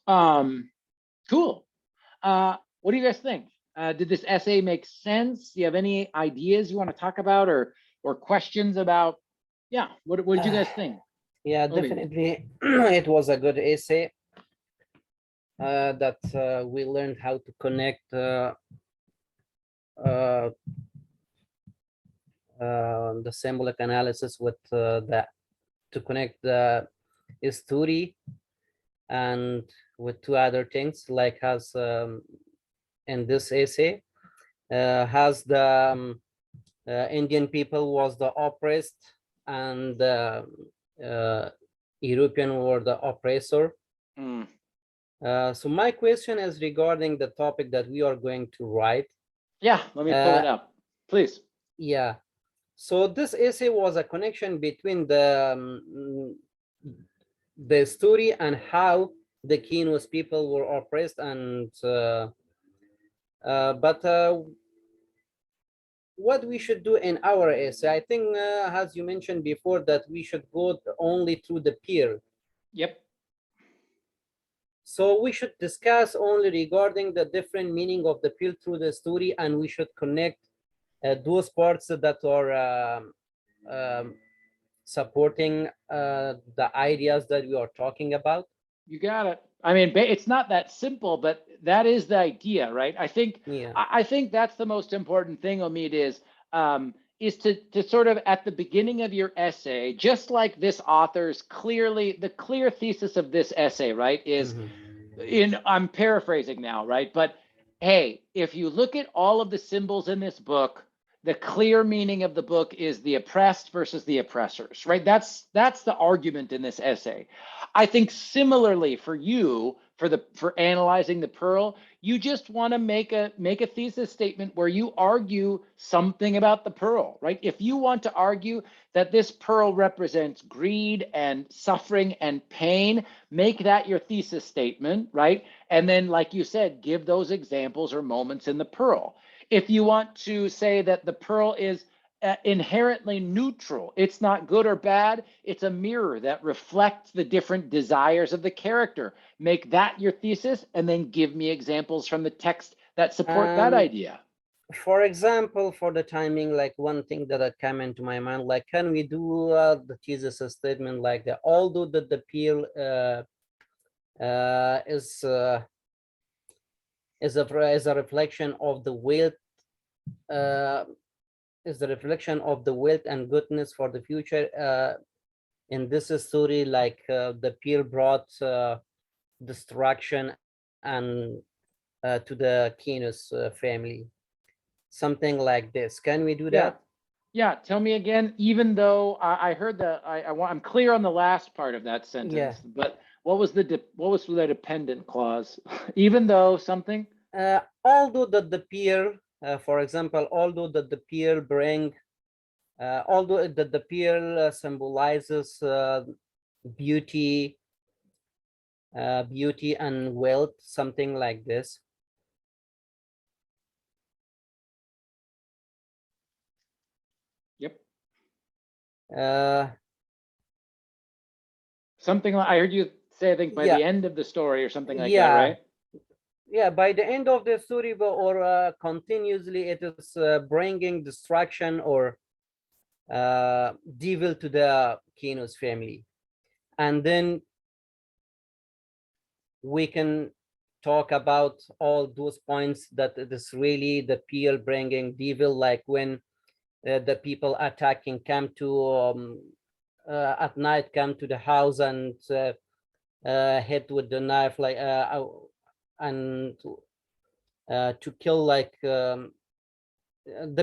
S1: Cool. What do you guys think? Did this essay make sense? Do you have any ideas you want to talk about, or questions about? Yeah, what did you guys think?
S2: Yeah, definitely. It was a good essay. That we learned how to connect the symbolic analysis with to connect the story and with two other things, like has in this essay has the Indian people was the oppressed and European were the oppressor. So my question is regarding the topic that we are going to write.
S1: Yeah, let me pull it up, please.
S2: Yeah, so this essay was a connection between the story and how the Kino's people were oppressed, and what we should do in our essay, I think, as you mentioned before, that we should go only through the peer.
S1: Yep.
S2: So we should discuss only regarding the different meaning of the pill through the story, and we should connect those parts that are supporting the ideas that we are talking about.
S1: You got it. I mean, it's not that simple, but that is the idea, right? I think,
S2: yeah.
S1: I think that's the most important thing, Omid, is to sort of at the beginning of your essay, just like this author's the clear thesis of this essay, right, is I'm paraphrasing now, right? But hey, if you look at all of the symbols in this book, the clear meaning of the book is the oppressed versus the oppressors, right? That's the argument in this essay. I think similarly for you, for analyzing the pearl. You just want to make a thesis statement where you argue something about the pearl, right? If you want to argue that this pearl represents greed and suffering and pain, make that your thesis statement, right? And then, like you said, give those examples or moments in the pearl. If you want to say that the pearl is inherently neutral, it's not good or bad, it's a mirror that reflects the different desires of the character, make that your thesis, and then give me examples from the text that support that idea.
S2: For example, for the timing, like one thing that came into my mind, like, can we do the thesis statement like that? Although the pearl is a reflection of the wealth, is the reflection of the wealth and goodness for the future. In this story, like the pearl brought destruction and to the Keenus family, something like this. Can we do that?
S1: Yeah, tell me again. Even though I heard that, I'm clear on the last part of that sentence.
S2: Yeah.
S1: But what was the dependent clause? Even though something.
S2: Although the pearl, for example, although the pearl bring, although the pearl symbolizes beauty, beauty and wealth, something like this.
S1: Yep.
S2: Something
S1: like I heard you say, I think by the end of the story or something like that, right?
S2: Yeah, by the end of the story, or continuously, it is bringing destruction or devil to the Keenus family. And then we can talk about all those points that it is really the pearl bringing devil, like when the people attacking come to at night, come to the house and hit with the knife, like and to kill, like the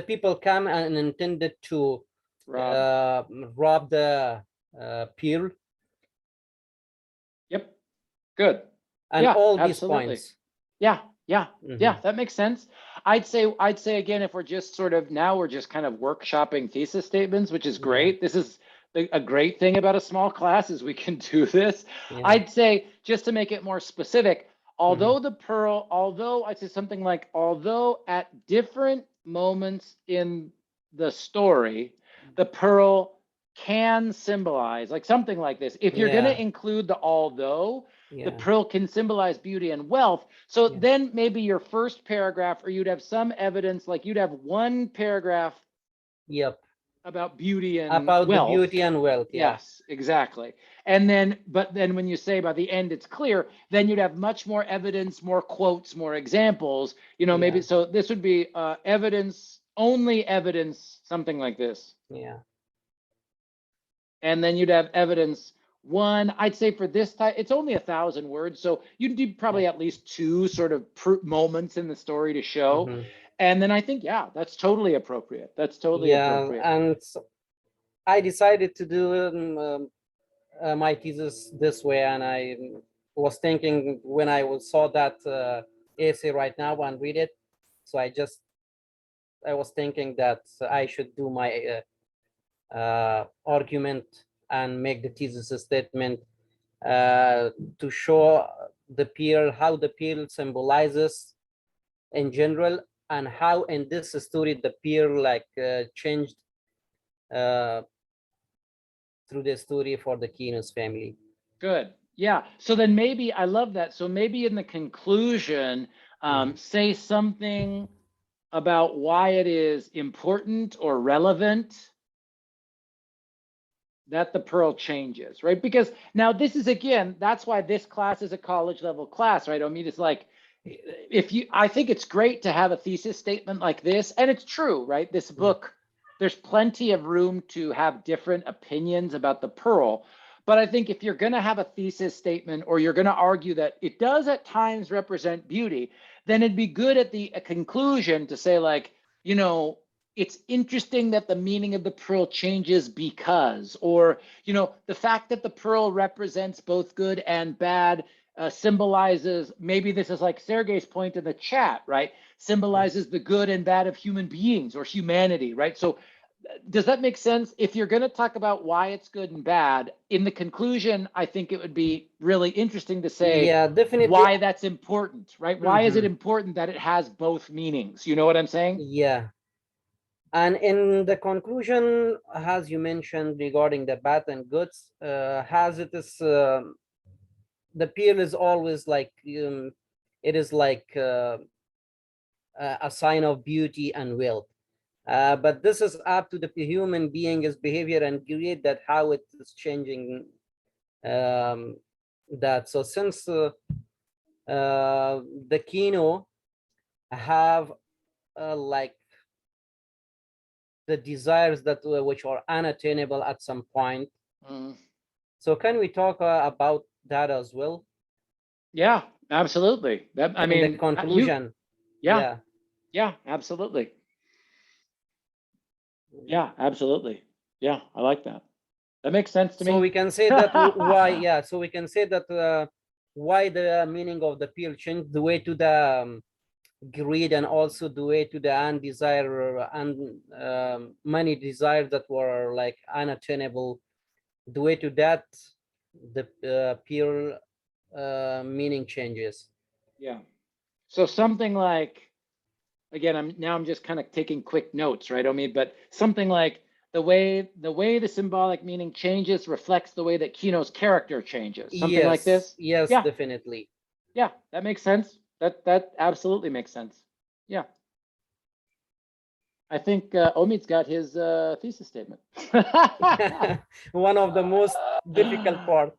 S2: people come and intended to rob the pearl.
S1: Yep. Good.
S2: And all
S1: absolutely.
S2: these points.
S1: Yeah, that makes sense. I'd say again, if we're just sort of now we're just kind of workshopping thesis statements, which is great. This is a great thing about a small class is we can do this. I'd say, just to make it more specific, although the pearl, I'd say something like, although at different moments in the story, the pearl can symbolize, like something like this. If you're going to include the although, the pearl can symbolize beauty and wealth. So then maybe your first paragraph, or you'd have some evidence, like you'd have one paragraph about beauty and wealth.
S2: The beauty and wealth.
S1: Yes, exactly. And then, but then when you say by the end it's clear, then you'd have much more evidence, more quotes, more examples, maybe. So this would be evidence, only evidence, something like this. And then you'd have evidence one. I'd say for this type, it's only 1,000 words, so you'd need probably at least 2 sort of moments in the story to show. And then I think, that's totally appropriate. That's totally appropriate.
S2: And I decided to do my thesis this way, and I was thinking when I saw that essay right now and read it, so I was thinking that I should do my argument and make the thesis statement to show the pearl, how the pearl symbolizes in general, and how in this story the pearl like changed through the story for the Keenus family.
S1: Good. Yeah. So then maybe, I love that. So maybe in the conclusion, say something about why it is important or relevant that the pearl changes, right? Because now this is, again, that's why this class is a college level class, right? I mean, it's like, I think it's great to have a thesis statement like this, and it's true, right? This book, there's plenty of room to have different opinions about the pearl. But I think if you're going to have a thesis statement, or you're going to argue that it does at times represent beauty, then it'd be good at the conclusion to say, like, it's interesting that the meaning of the pearl changes because, or, the fact that the pearl represents both good and bad symbolizes, maybe this is like Sergey's point in the chat, right? Symbolizes the good and bad of human beings or humanity, right? So does that make sense? If you're going to talk about why it's good and bad, in the conclusion, I think it would be really interesting to say
S2: Yeah, definitely.
S1: why that's important, right? Why is it important that it has both meanings? You know what I'm saying?
S2: Yeah. And in the conclusion, as you mentioned regarding the bad and goods, has it is the peel is always like it is like a sign of beauty and wealth. But this is up to the human being's behavior and create that how it is changing that. So since the Kino have like the desires that which are unattainable at some point. So can we talk about that as well?
S1: Yeah, absolutely. That, I
S2: In the
S1: mean,
S2: conclusion.
S1: yeah, absolutely. Yeah, absolutely. Yeah, I like that. That makes sense to me.
S2: So we can say that why, yeah, so we can say that why the meaning of the peel changed the way to the greed and also the way to the undesire and many desires that were like unattainable. The way to that, the peel meaning changes.
S1: Yeah. So something like, again, I'm just kind of taking quick notes, right, Omid? But something like the way the symbolic meaning changes reflects the way that Kino's character changes. Something like this.
S2: Yes,
S1: Yeah.
S2: definitely.
S1: Yeah, that makes sense. That absolutely makes sense. Yeah. I think Omid's got his thesis statement.
S2: One of the most difficult part.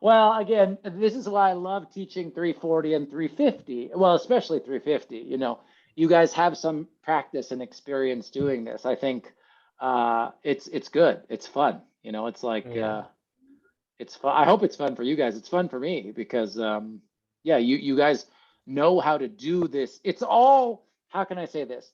S1: Well, again, this is why I love teaching 340 and 350. Well, especially 350. You know, you guys have some practice and experience doing this. I think it's good. It's fun. You know, it's like it's fun. I hope it's fun for you guys. It's fun for me because yeah, you guys know how to do this. It's all, how can I say this?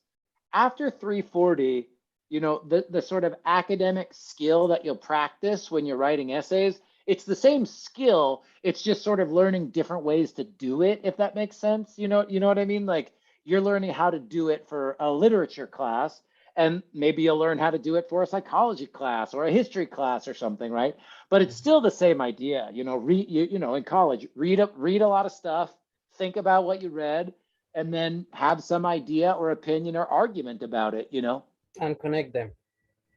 S1: After 340, you know, the sort of academic skill that you'll practice when you're writing essays, it's the same skill. It's just sort of learning different ways to do it, if that makes sense. You know what I mean? Like you're learning how to do it for a literature class, and maybe you'll learn how to do it for a psychology class or a history class or something, right? But it's still the same idea. You know, you know, in college, read a lot of stuff, think about what you read, and then have some idea or opinion or argument about it, you know?
S2: And connect them.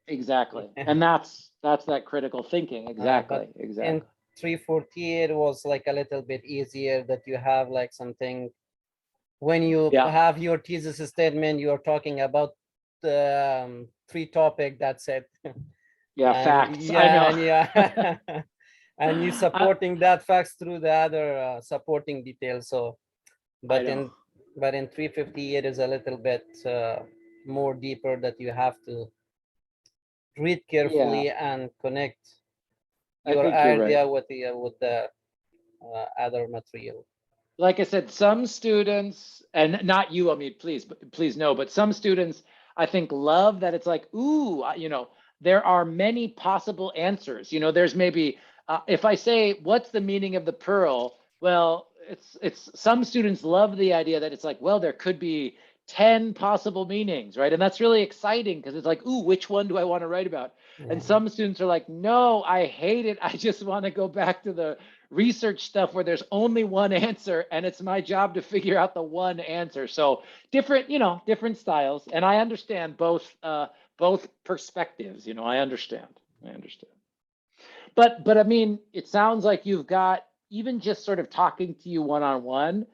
S1: Exactly. And that's that critical thinking.
S2: But
S1: Exactly.
S2: in
S1: Exactly.
S2: 340 it was like a little bit easier that you have like something when you
S1: Yeah.
S2: have your thesis statement, you're talking about three topic, that's it.
S1: Yeah.
S2: And
S1: Facts. I know.
S2: and you supporting that facts through the other supporting details. So
S1: I
S2: but
S1: know.
S2: in 350 it is a little bit more deeper that you have to read
S1: Yeah.
S2: carefully and connect
S1: I
S2: your
S1: think you're right.
S2: idea with the other material.
S1: Like I said, some students, and not you, I mean, please no, but some students, I think, love that it's like, ooh, you know, there are many possible answers. You know, there's maybe, if I say, what's the meaning of the pearl? Well, it's some students love the idea that it's like, well, there could be 10 possible meanings, right? And that's really exciting because it's like, ooh, which one do I want to write about? And some students are like, no, I hate it. I just want to go back to the research stuff where there's only one answer and it's my job to figure out the one answer. So different, you know, different styles. And I understand both perspectives, you know, I understand. But I mean, it sounds like you've got, even just sort of talking to you one-on-one,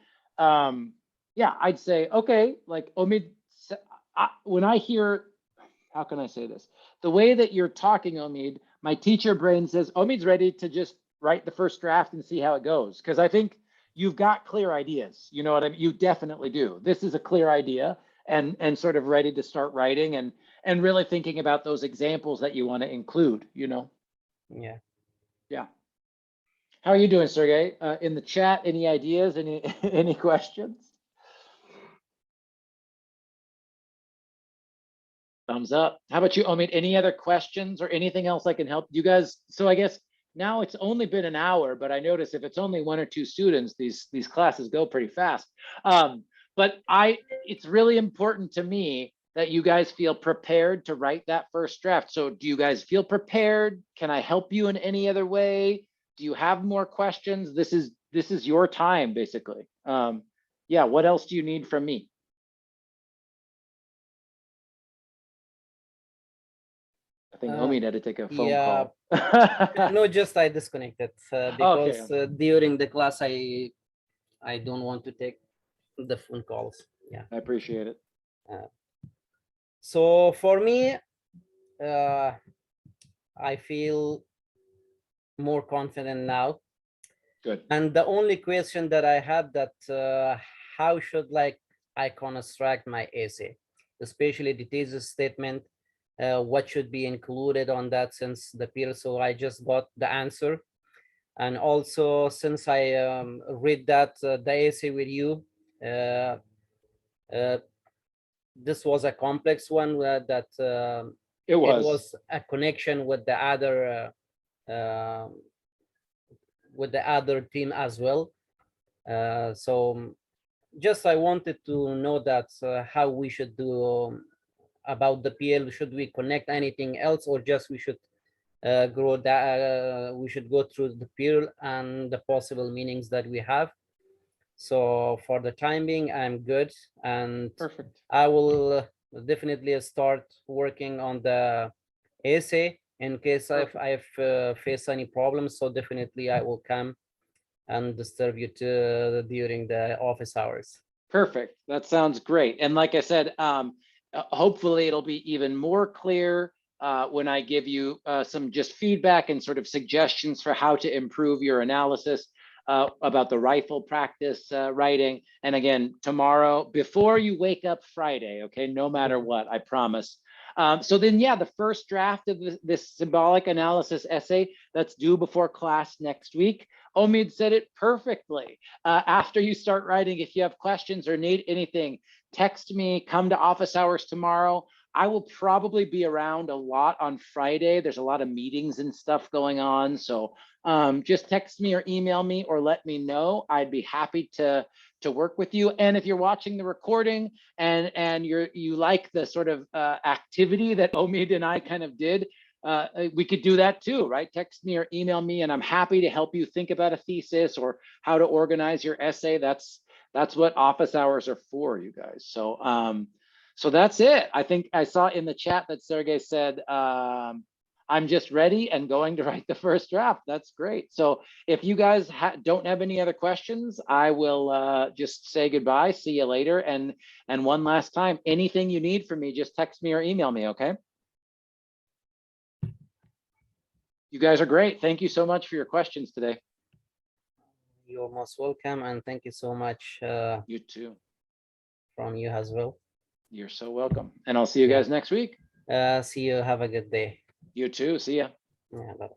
S1: yeah, I'd say, okay, like Omid, when I hear, how can I say this? The way that you're talking, Omid, my teacher brain says, Omid's ready to just write the first draft and see how it goes. Because I think you've got clear ideas. You know what I mean? You definitely do. This is a clear idea and sort of ready to start writing and really thinking about those examples that you want to include, you know?
S2: Yeah.
S1: Yeah. How are you doing, Sergey? In the chat, any ideas, any questions? Thumbs up. How about you, Omid? Any other questions or anything else I can help you guys? So I guess now it's only been an hour, but I notice if it's only 1 or 2 students, these classes go pretty fast. But it's really important to me that you guys feel prepared to write that first draft. So do you guys feel prepared? Can I help you in any other way? Do you have more questions? This is your time, basically. Yeah, what else do you need from me? I think Omid had to take a phone
S2: yeah.
S1: call.
S2: No, just I disconnected because
S1: Okay.
S2: during the class I don't want to take the phone calls. Yeah.
S1: I appreciate it.
S2: So for me, I feel more confident now.
S1: Good.
S2: And the only question that I had that how should like I construct my essay, especially the thesis statement, what should be included on that since the peer. So I just got the answer. And also since I read that the essay with you, uh, this was a complex one that
S1: It
S2: it
S1: was.
S2: was a connection with the other team as well. So just I wanted to know that how we should do about the PL. Should we connect anything else, or just we should grow that we should go through the PL and the possible meanings that we have. So for the time being, I'm good, and
S1: Perfect.
S2: I will definitely start working on the essay in case I've faced any problems. So definitely I will come and disturb you during the office hours.
S1: Perfect. That sounds great. And like I said, hopefully it'll be even more clear when I give you some just feedback and sort of suggestions for how to improve your analysis about the rifle practice writing. And again, tomorrow, before you wake up Friday, okay, no matter what, I promise. So then, yeah, the first draft of this symbolic analysis essay that's due before class next week. Omid said it perfectly. After you start writing, if you have questions or need anything, text me, come to office hours tomorrow. I will probably be around a lot on Friday. There's a lot of meetings and stuff going on. So just text me or email me or let me know. I'd be happy to work with you. And if you're watching the recording and you like the sort of activity that Omid and I kind of did, we could do that too, right? Text me or email me, and I'm happy to help you think about a thesis or how to organize your essay. That's what office hours are for, you guys. So so that's it. I think I saw in the chat that Sergey said, I'm just ready and going to write the first draft. That's great. So if you guys don't have any other questions, I will just say goodbye. See you later. And one last time, anything you need from me, just text me or email me, okay? You guys are great. Thank you so much for your questions today.
S2: You're most welcome, and thank you so much.
S1: You too.
S2: From you as well.
S1: You're so welcome. And I'll see you guys next week.
S2: See you. Have a good day.
S1: You too. See ya.
S2: Yeah, bye.